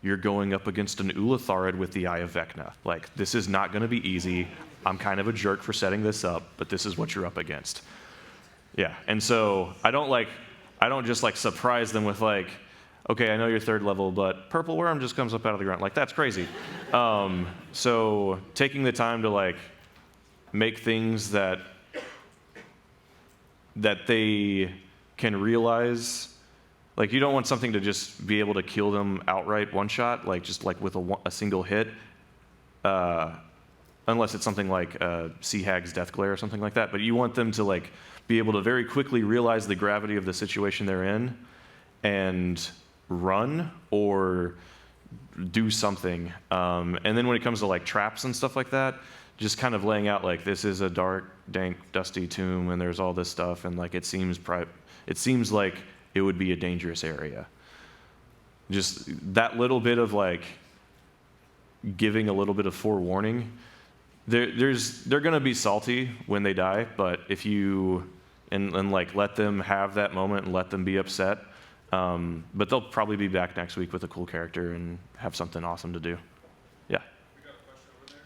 You're going up against an Ulatharid with the Eye of Vecna. Like, this is not going to be easy. I'm kind of a jerk for setting this up, but this is what you're up against. Yeah, and so I don't just like surprise them with like, okay, I know you're third level, but purple worm just comes up out of the ground. Like, that's crazy. So taking the time to like make things that they can realize, like you don't want something to just be able to kill them outright one shot, like just like with a single hit, unless it's something like Sea Hag's Death Glare or something like that. But you want them to like be able to very quickly realize the gravity of the situation they're in and run or do something. And then when it comes to like traps and stuff like that, just kind of laying out like this is a dark, dank, dusty tomb, and there's all this stuff, and like it seems like it would be a dangerous area. Just that little bit of like giving a little bit of forewarning. They're gonna be salty when they die, but if you and like let them have that moment and let them be upset. But they'll probably be back next week with a cool character and have something awesome to do. Yeah.
We got a question over there.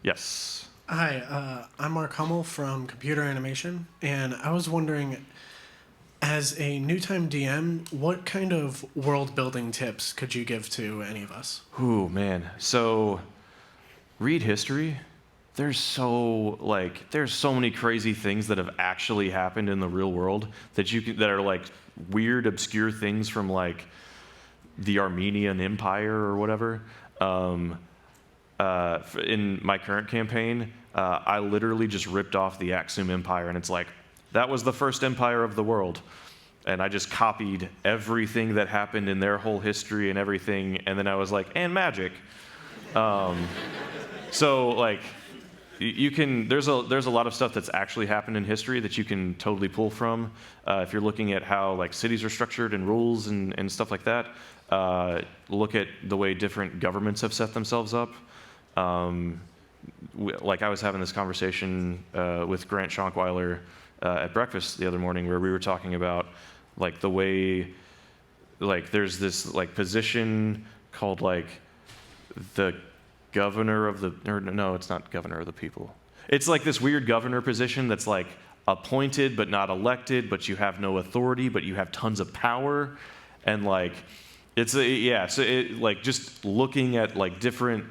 Yes.
Hi, I'm Mark Hummel from Computer Animation, and I was wondering, as a new-time DM, what kind of world-building tips could you give to any of us?
Ooh, man. So, read history. There's so many crazy things that have actually happened in the real world that are like weird, obscure things from like the Armenian Empire or whatever. In my current campaign, I literally just ripped off the Aksum Empire, and it's like, that was the first empire of the world. And I just copied everything that happened in their whole history and everything, and then I was like, and magic. So like, there's a lot of stuff that's actually happened in history that you can totally pull from. If you're looking at how like cities are structured and rules and stuff like that, look at the way different governments have set themselves up. Like I was having this conversation with Grant Schonkweiler at breakfast the other morning where we were talking about like the way like there's this like position called like the governor of the, or no, it's not governor of the people. It's like this weird governor position that's like appointed but not elected, but you have no authority, but you have tons of power. And like, so it just looking at like different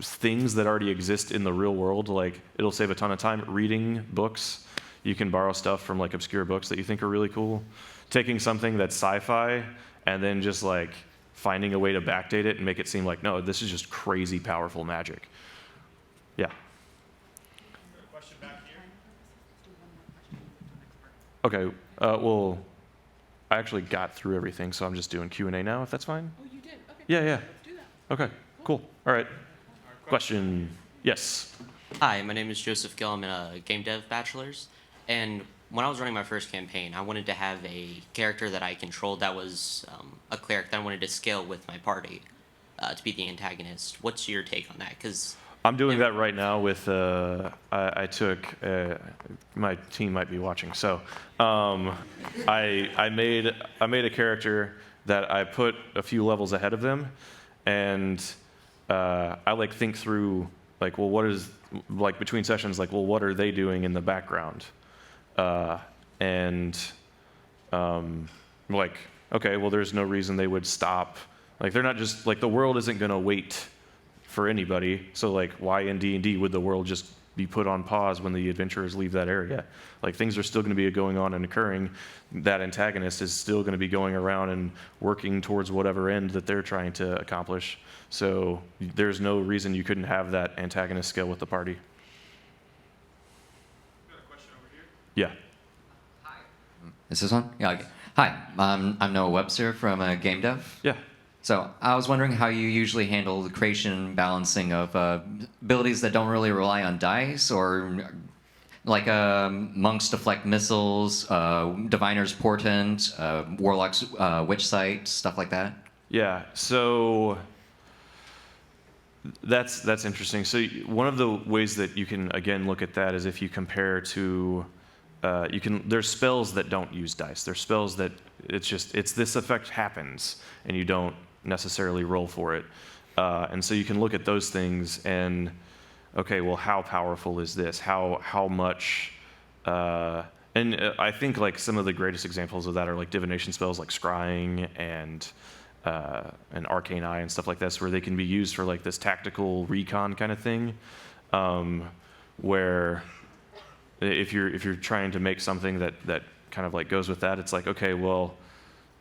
things that already exist in the real world, like it'll save a ton of time. Reading books, you can borrow stuff from like obscure books that you think are really cool. Taking something that's sci-fi and then just like finding a way to backdate it and make it seem like, no, this is just crazy powerful magic. Yeah.
Question back here.
Okay, well, I actually got through everything, so I'm just doing Q&A now, if that's fine?
Oh, you did? Okay.
Yeah.
Let's do that.
Okay, cool. All right. Question. Yes.
Hi, my name is Joseph Gill. I'm in a game dev bachelor's, and when I was running my first campaign, I wanted to have a character that I controlled that was a cleric that I wanted to scale with my party to be the antagonist. What's your take on that? Because
I'm doing that right now with, I took, my team might be watching, so I made a character that I put a few levels ahead of them, and I like think through, like, well, what is, like between sessions, like, well, what are they doing in the background? Like, okay, well, there's no reason they would stop. Like, they're not just, like, the world isn't going to wait for anybody. So, like, why in D&D would the world just be put on pause when the adventurers leave that area? Like, things are still going to be going on and occurring. That antagonist is still going to be going around and working towards whatever end that they're trying to accomplish. So, there's no reason you couldn't have that antagonist scale with the party. Yeah.
Is this on? Yeah. Okay. Hi, I'm Noah Webster from Game Dev.
Yeah.
So I was wondering how you usually handle the creation and balancing of abilities that don't really rely on dice, or like monks deflect missiles, diviner's portent, warlock's witch sight, stuff like that.
Yeah. So that's interesting. So one of the ways that you can again look at that is if you compare to there's spells that don't use dice. There's spells that it's this effect happens and you don't necessarily roll for it. And so you can look at those things and, okay, well, how powerful is this? How much? And I think like some of the greatest examples of that are like divination spells like scrying and arcane eye and stuff like this, where they can be used for like this tactical recon kind of thing, where if you're trying to make something that kind of like goes with that, it's like, okay, well,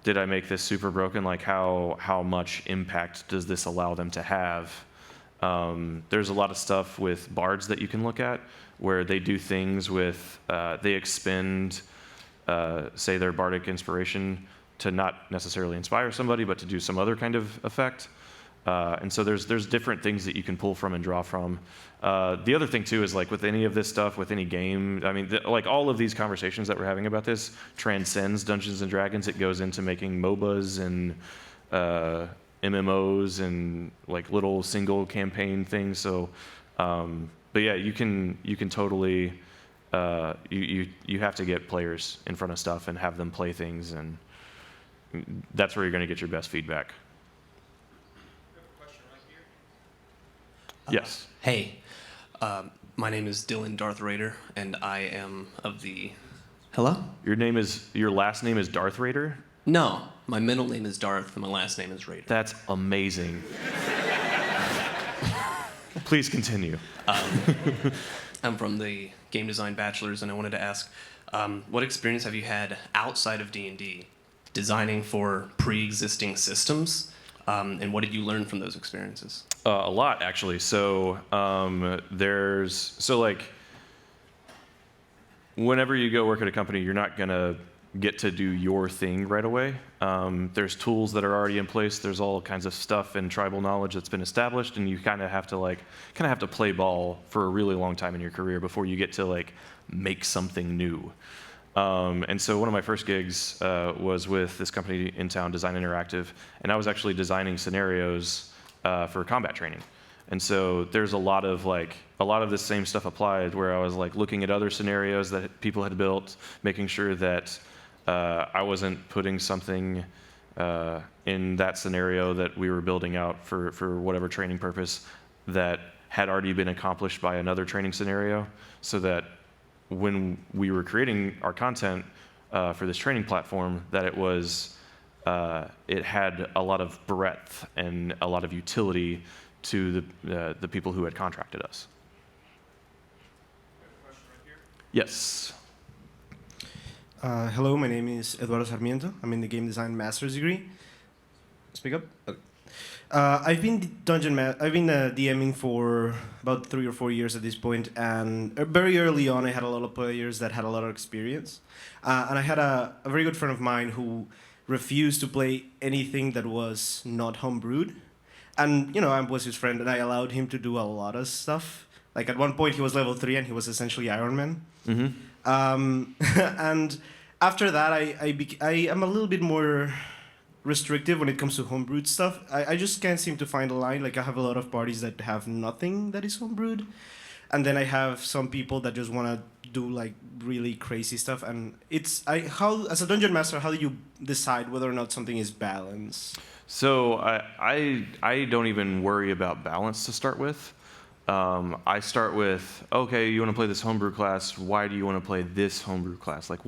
did I make this super broken? Like how much impact does this allow them to have? There's a lot of stuff with bards that you can look at where they do things with, they expend, say their bardic inspiration to not necessarily inspire somebody, but to do some other kind of effect. And so there's different things that you can pull from and draw from. The other thing too is like with any of this stuff, with any game, I mean, like all of these conversations that we're having about this transcends Dungeons and Dragons. It goes into making MOBAs and MMOs and like little single campaign things. So, but yeah, you can totally you have to get players in front of stuff and have them play things, and that's where you're going to get your best feedback. Yes.
Hey, my name is Dylan Darth Raider, and I am of the. Hello?
Your last name is Darth Raider?
No, my middle name is Darth, and my last name is Raider.
That's amazing. Please continue.
I'm from the Game Design Bachelor's, and I wanted to ask, what experience have you had outside of D&D designing for pre-existing systems, and what did you learn from those experiences?
A lot, actually. So like, whenever you go work at a company, you're not gonna get to do your thing right away. There's tools that are already in place. There's all kinds of stuff and tribal knowledge that's been established, and you kind of have to play ball for a really long time in your career before you get to like make something new. And so one of my first gigs was with this company in town, Design Interactive, and I was actually designing scenarios for combat training. And so there's a lot of this same stuff applied, where I was like looking at other scenarios that people had built, making sure that I wasn't putting something in that scenario that we were building out for whatever training purpose that had already been accomplished by another training scenario, so that when we were creating our content for this training platform, that it had a lot of breadth and a lot of utility to the people who had contracted us. Yes.
Hello, my name is Eduardo Sarmiento. I'm in the game design master's degree. Speak up. Okay. I've been DMing for about 3 or 4 years at this point, and very early on, I had a lot of players that had a lot of experience, and I had a very good friend of mine who refused to play anything that was not homebrewed, and I was his friend, and I allowed him to do a lot of stuff. Like at one point, he was level 3, and he was essentially Iron Man.
Mm-hmm.
And after that, I am a little bit more restrictive when it comes to homebrewed stuff. I just can't seem to find a line. Like I have a lot of parties that have nothing that is homebrewed, and then I have some people that just want to do like really crazy stuff. And how as a dungeon master, how do you decide whether or not something is balanced?
So I don't even worry about balance to start with. I start with, okay, you want to play this homebrew class. Why do you want to play this homebrew class? Like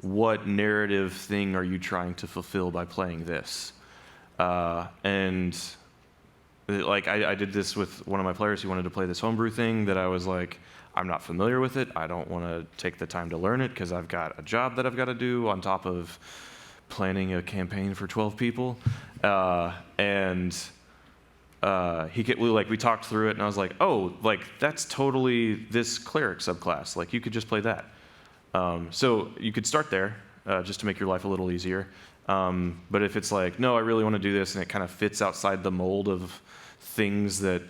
what narrative thing are you trying to fulfill by playing this? And like I did this with one of my players. He wanted to play this homebrew thing that I was like, I'm not familiar with it. I don't want to take the time to learn it because I've got a job that I've got to do on top of planning a campaign for 12 people. We talked through it, and I was like, oh, like that's totally this cleric subclass. Like you could just play that. So you could start there just to make your life a little easier. But if it's like, no, I really want to do this, and it kind of fits outside the mold of things that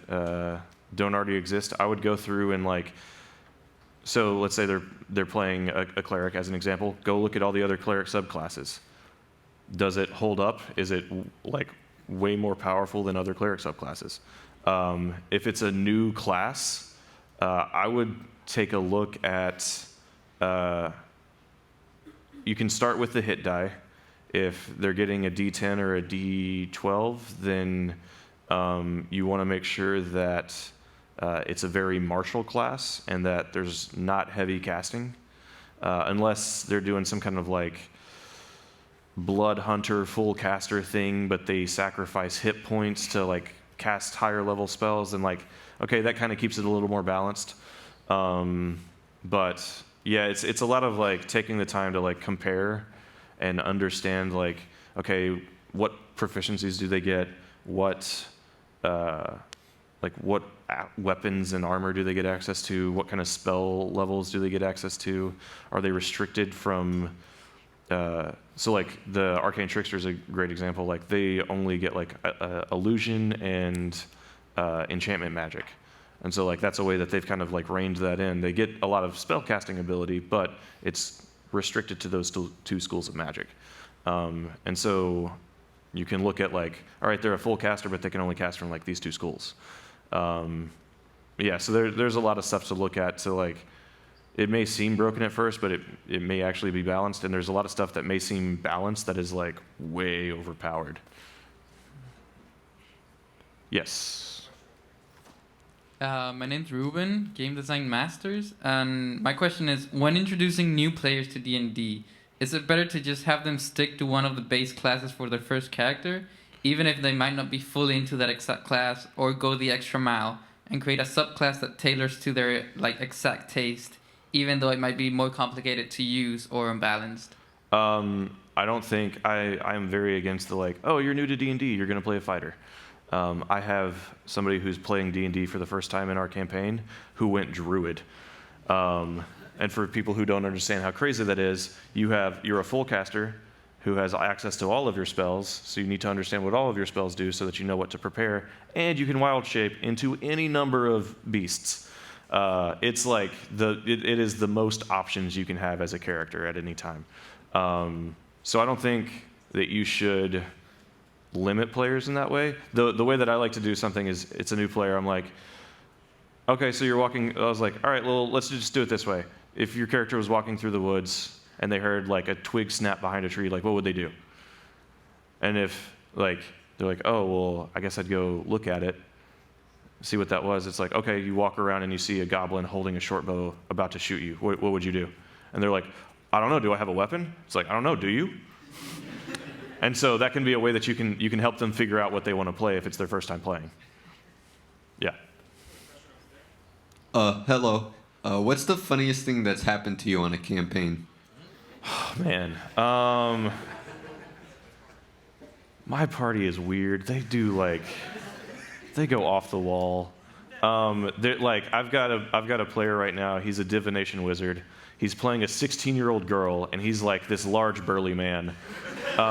don't already exist, I would go through and like, so let's say they're playing a cleric as an example. Go look at all the other cleric subclasses. Does it hold up? Is it like way more powerful than other cleric subclasses? If it's a new class, I would take a look at. You can start with the hit die. If they're getting a D10 or a D12, then you want to make sure that it's a very martial class and that there's not heavy casting, unless they're doing some kind of like blood hunter full caster thing, but they sacrifice hit points to like cast higher level spells, and like, okay, that kind of keeps it a little more balanced. But yeah, it's a lot of like taking the time to like compare and understand like, okay, what proficiencies do they get? What weapons and armor do they get access to? What kind of spell levels do they get access to? Are they restricted from so like the Arcane Trickster is a great example. Like they only get like illusion and enchantment magic, and so like that's a way that they've kind of like reined that in. They get a lot of spell casting ability, but it's restricted to those two schools of magic. And so you can look at like, all right, they're a full caster, but they can only cast from like these two schools. Yeah, so there's a lot of stuff to look at. So like, it may seem broken at first, but it may actually be balanced. And there's a lot of stuff that may seem balanced that is like way overpowered. Yes.
My name's Ruben, Game Design Masters, and my question is, when introducing new players to D&D, is it better to just have them stick to one of the base classes for their first character, even if they might not be fully into that exact class, or go the extra mile and create a subclass that tailors to their like exact taste, even though it might be more complicated to use or unbalanced?
I don't think I'm very against the like, oh, you're new to D&D, you're going to play a fighter. I have somebody who's playing D&D for the first time in our campaign who went druid. And for people who don't understand how crazy that is, you're a full caster who has access to all of your spells, so you need to understand what all of your spells do so that you know what to prepare, and you can wild shape into any number of beasts. It's like it is the most options you can have as a character at any time. So I don't think that you should limit players in that way. The way that I like to do something is, it's a new player, I'm like, okay, so you're walking, I was like, all right, well, let's just do it this way. If your character was walking through the woods and they heard like a twig snap behind a tree, like what would they do? And if like, they're like, oh, well, I guess I'd go look at it, see what that was. It's like, okay, you walk around and you see a goblin holding a short bow about to shoot you. What would you do? And they're like, I don't know, do I have a weapon? It's like, I don't know, do you? And so that can be a way that you can help them figure out what they want to play if it's their first time playing. Yeah.
Hello. What's the funniest thing that's happened to you on a campaign?
Oh, man. My party is weird. They go off the wall. Like I've got a player right now. He's a divination wizard. He's playing a 16-year-old girl, and he's like this large burly man. We've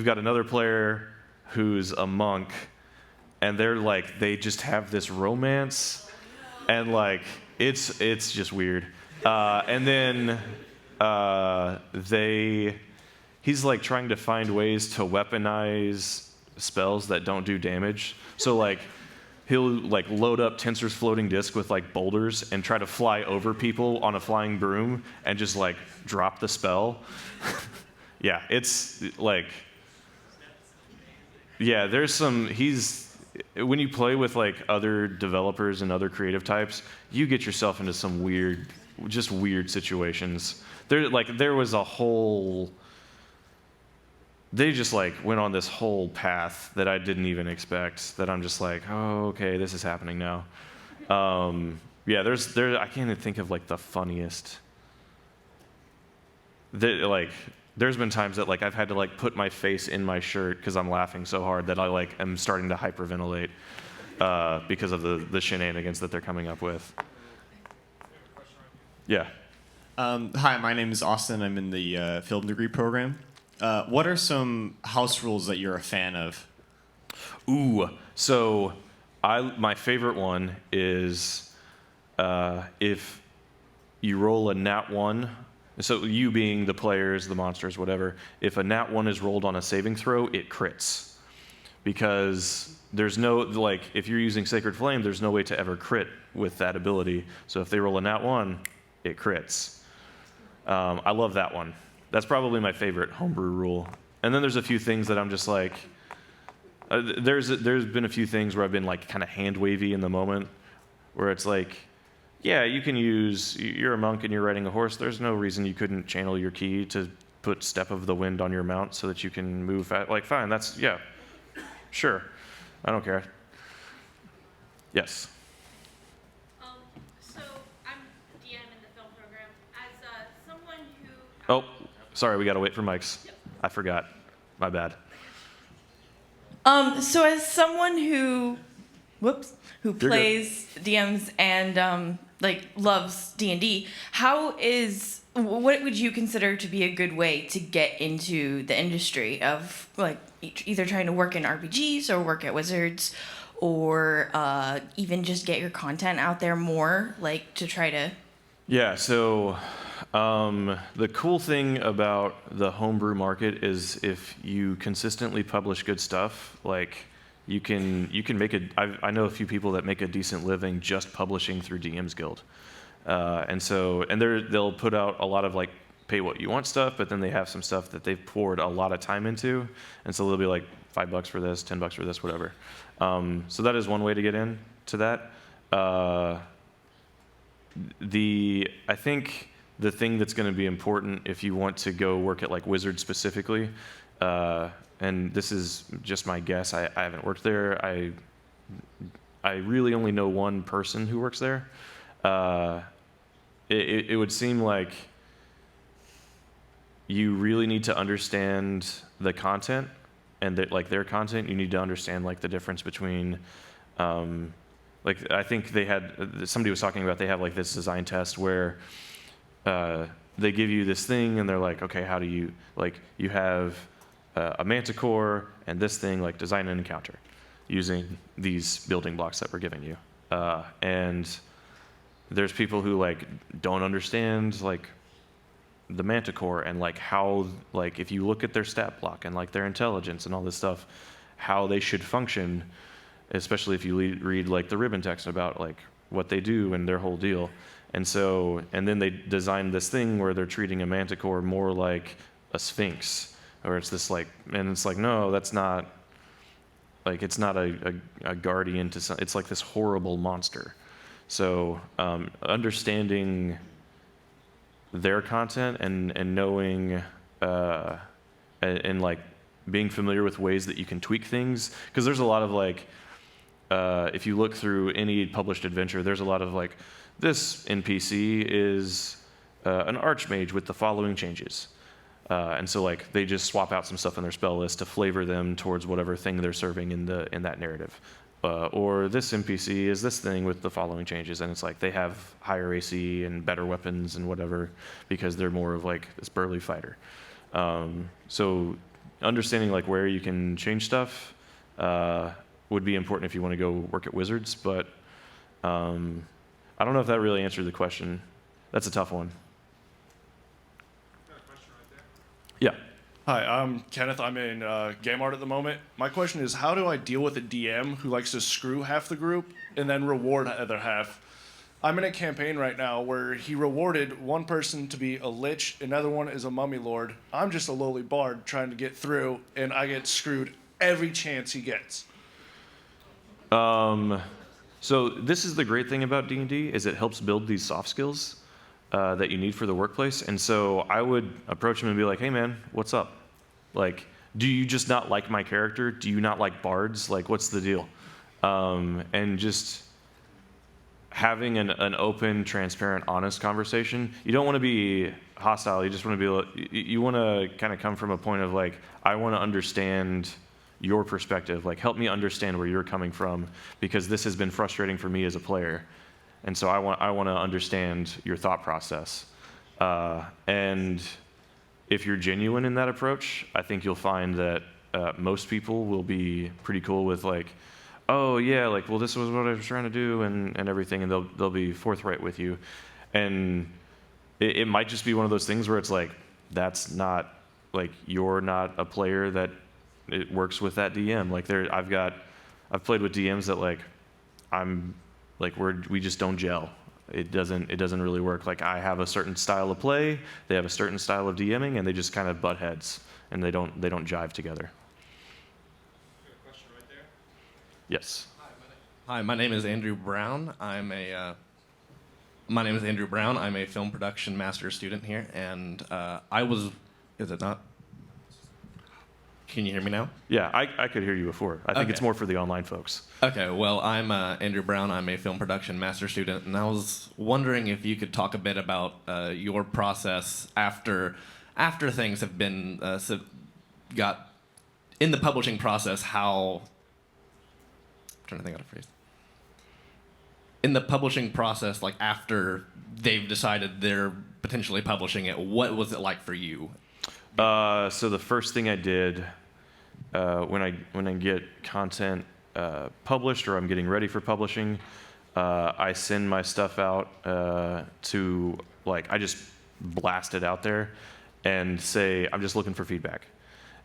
got another player who's a monk, and they just have this romance, and like it's just weird. And then he's like trying to find ways to weaponize spells that don't do damage. So like he'll like load up Tensor's floating disc with like boulders and try to fly over people on a flying broom and just like drop the spell. Yeah, it's like, yeah, when you play with like other developers and other creative types, you get yourself into some weird situations. They just like went on this whole path that I didn't even expect, that I'm just like, oh, okay, this is happening now. Yeah, I can't even think of like the funniest. There's been times that like I've had to like put my face in my shirt because I'm laughing so hard that I like am starting to hyperventilate because of the shenanigans that they're coming up with. Yeah.
Hi, my name is Austin. I'm in the film degree program. What are some house rules that you're a fan of?
Ooh, so my favorite one is if you roll a nat 1, so you being the players, the monsters, whatever, if a nat 1 is rolled on a saving throw, it crits. Because there's no, like, if you're using Sacred Flame, there's no way to ever crit with that ability. So if they roll a nat 1, it crits. I love that one. That's probably my favorite homebrew rule. And then there's a few things that I'm just like, there's been a few things where I've been like kind of hand wavy in the moment, where it's like, yeah, you're a monk and you're riding a horse. There's no reason you couldn't channel your ki to put Step of the Wind on your mount so that you can move like, fine, yeah, sure. I don't care. Yes.
So I'm DM in the film program. As someone who...
Oh, sorry, we gotta wait for mics. Yep. I forgot. My bad.
So as someone who
who
good.
plays DMs and like loves D&D, what would you consider to be a good way to get into the industry of like either trying to work in RPGs or work at Wizards, or even just get your content out there more, like to try to...
Yeah, so the cool thing about the homebrew market is if you consistently publish good stuff, like you can make I know a few people that make a decent living just publishing through DM's Guild. And they'll put out a lot of like pay what you want stuff, but then they have some stuff that they've poured a lot of time into, and so they'll be like $5 for this, $10 for this, whatever. So that is one way to get into that. I think the thing that's going to be important if you want to go work at like Wizards specifically, and this is just my guess, I haven't worked there. I really only know one person who works there. It would seem like you really need to understand the content, and that like their content, you need to understand like the difference between, like I think somebody was talking about they have like this design test where they give you this thing and they're like, okay, how do you, like you have a manticore and this thing, like design an encounter using these building blocks that we're giving you. And there's people who like don't understand like the manticore and like how, like if you look at their stat block and like their intelligence and all this stuff, how they should function, especially if you read like the ribbon text about like what they do and their whole deal. And then they designed this thing where they're treating a manticore more like a sphinx, or it's this like, and it's like, no, that's not, like it's not a guardian to some, it's like this horrible monster. So understanding their content and knowing and like being familiar with ways that you can tweak things, because there's a lot of like if you look through any published adventure, there's a lot of like, this NPC is an archmage with the following changes, and so like they just swap out some stuff in their spell list to flavor them towards whatever thing they're serving in that narrative. Or this NPC is this thing with the following changes, and it's like they have higher AC and better weapons and whatever because they're more of like this burly fighter. So understanding like where you can change stuff would be important if you want to go work at Wizards, but I don't know if that really answered the question. That's a tough one.
Got a question right there.
Yeah.
Hi, I'm Kenneth. I'm in game art at the moment. My question is, how do I deal with a DM who likes to screw half the group and then reward the other half? I'm in a campaign right now where he rewarded one person to be a lich, another one is a mummy lord. I'm just a lowly bard trying to get through, and I get screwed every chance he gets.
So this is the great thing about D&D, is it helps build these soft skills that you need for the workplace. And so I would approach him and be like, hey man, what's up? Like, do you just not like my character? Do you not like bards? Like, what's the deal? And just having an open, transparent, honest conversation. You don't want to be hostile. You just want to be, you want to kind of come from a point of like, I want to understand your perspective, like help me understand where you're coming from, because this has been frustrating for me as a player, and so I want to understand your thought process. And if you're genuine in that approach, I think you'll find that most people will be pretty cool with like, oh yeah, like well this was what I was trying to do and everything, and they'll be forthright with you. And it might just be one of those things where it's like, that's not like, you're not a player that it works with that DM. Like I've played with DMs that like we just don't gel. It doesn't really work. Like I have a certain style of play, they have a certain style of DMing, and they just kind of butt heads and they don't jive together.
Got a question right there.
Yes.
Hi, my name is Andrew Brown. I'm a film production master student here, and is it not? Can you hear me now?
Yeah, I could hear you before. I think it's more for the online folks.
Okay, well, I'm Andrew Brown. I'm a film production master student, and I was wondering if you could talk a bit about your process after things have been got in the publishing process. I'm trying to think of a phrase. in the publishing process, like after they've decided they're potentially publishing it, what was it like for you?
So the first thing I did when I get content published or I'm getting ready for publishing, I send my stuff out to, like, I just blast it out there and say, I'm just looking for feedback.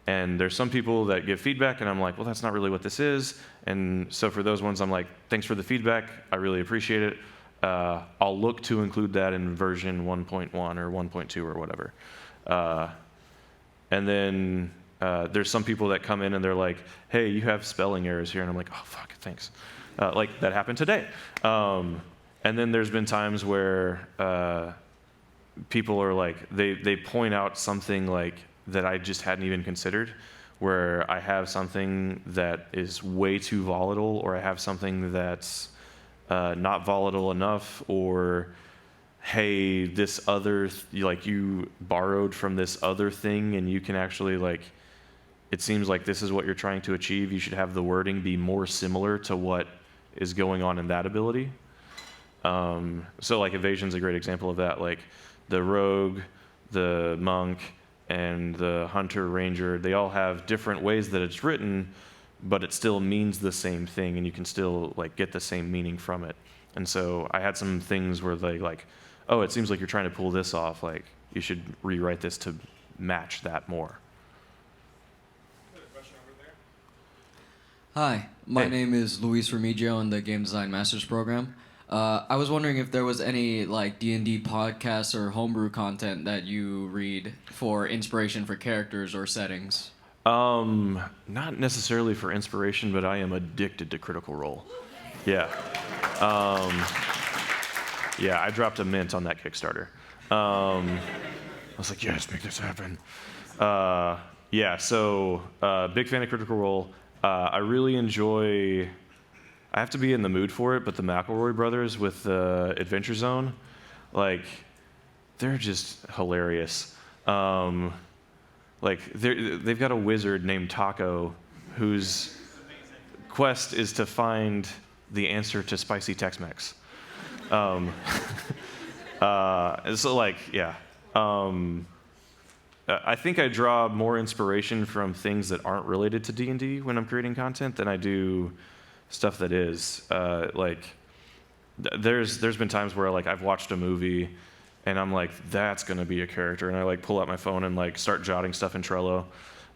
And there's some people that give feedback, and I'm like, well, that's not really what this is. And so for those ones, I'm like, thanks for the feedback. I really appreciate it. I'll look to include that in version 1.1 or 1.2 or whatever. And then there's some people that come in and they're like, hey, you have spelling errors here. And I'm like, oh, fuck, thanks. Like, that happened today. And then there's been times where people are like, they point out something like that I just hadn't even considered, where I have something that is way too volatile, or I have something that's not volatile enough, or hey, this other, like, you borrowed from this other thing and you can actually, like, it seems like this is what you're trying to achieve. You should have the wording be more similar to what is going on in that ability. So like Evasion's a great example of that. Like the rogue, the monk, and the hunter ranger, they all have different ways that it's written, but it still means the same thing, and you can still, like, get the same meaning from it. And so I had some things where they, like, oh, it seems like you're trying to pull this off, like, you should rewrite this to match that more.
Hi, my name is Luis Remigio in the Game Design Masters program. I was wondering if there was any, like, D&D podcasts or homebrew content that you read for inspiration for characters or settings.
Not necessarily for inspiration, but I am addicted to Critical Role. Yeah. Yeah, I dropped a mint on that Kickstarter. I was like, yes, make this happen. Yeah, so big fan of Critical Role. I really enjoy, I have to be in the mood for it, but the McElroy brothers with Adventure Zone, like, they're just hilarious. Like, they've got a wizard named Taco whose quest is to find the answer to spicy Tex-Mex. So, like, yeah. I think I draw more inspiration from things that aren't related to D&D when I'm creating content than I do stuff that is. Like, there's been times where, like, I've watched a movie and I'm like, that's gonna be a character, and I, like, pull out my phone and, like, start jotting stuff in Trello.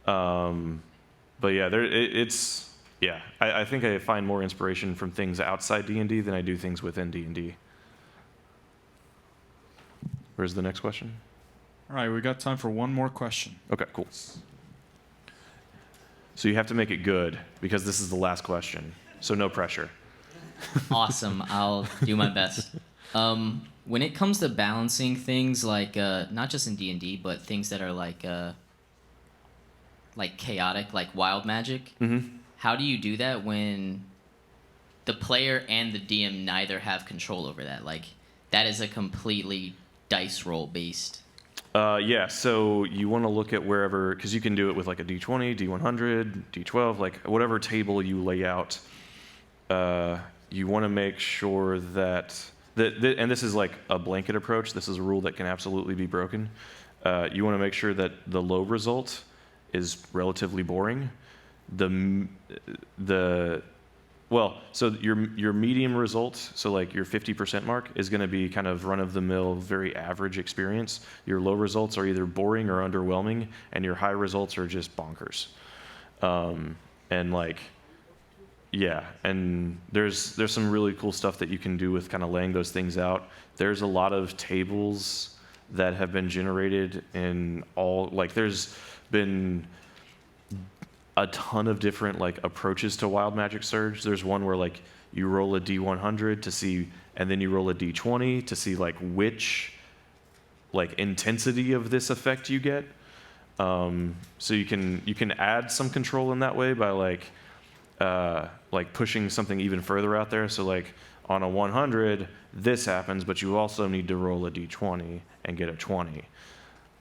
But yeah, yeah. I think I find more inspiration from things outside D&D than I do things within D&D. Where's the next question?
All right, we got time for one more question.
Okay, cool. So you have to make it good, because this is the last question. So no pressure.
Awesome. I'll do my best. When it comes to balancing things like not just in D&D, but things that are like chaotic, like wild magic, how do you do that when the player and the DM neither have control over that? Like, that is a completely dice roll based.
Yeah, so you want to look at wherever, because you can do it with like a D20, D100, D12, like whatever table you lay out. You want to make sure that, and this is like a blanket approach, this is a rule that can absolutely be broken. You want to make sure that the low result is relatively boring. So your medium result, so like your 50% mark, is going to be kind of run-of-the-mill, very average experience. Your low results are either boring or underwhelming, and your high results are just bonkers. And like, yeah, and there's some really cool stuff that you can do with kind of laying those things out. There's a lot of tables that have been generated in all, like, there's been a ton of different, like, approaches to Wild Magic Surge. There's one where, like, you roll a D100 to see, and then you roll a D20 to see, like, which, like, intensity of this effect you get. So you can add some control in that way by, like pushing something even further out there. So, like, on a 100, this happens, but you also need to roll a D20 and get a 20.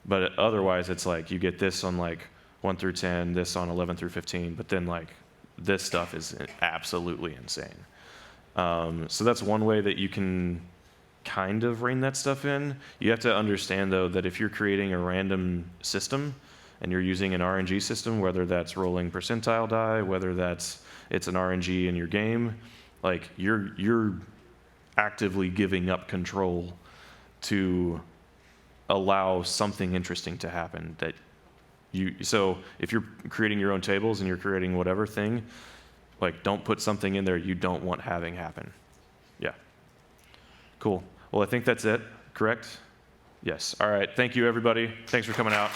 But otherwise, it's like you get this on, like, 1 through 10, this on 11 through 15, but then, like, this stuff is absolutely insane. So that's one way that you can kind of rein that stuff in. You have to understand, though, that if you're creating a random system and you're using an RNG system, whether that's rolling percentile die, whether it's an RNG in your game, like you're actively giving up control to allow something interesting to happen. So if you're creating your own tables and you're creating whatever thing, like don't put something in there you don't want having happen. Yeah. Cool. Well, I think that's it, correct? Yes. All right. Thank you, everybody. Thanks for coming out.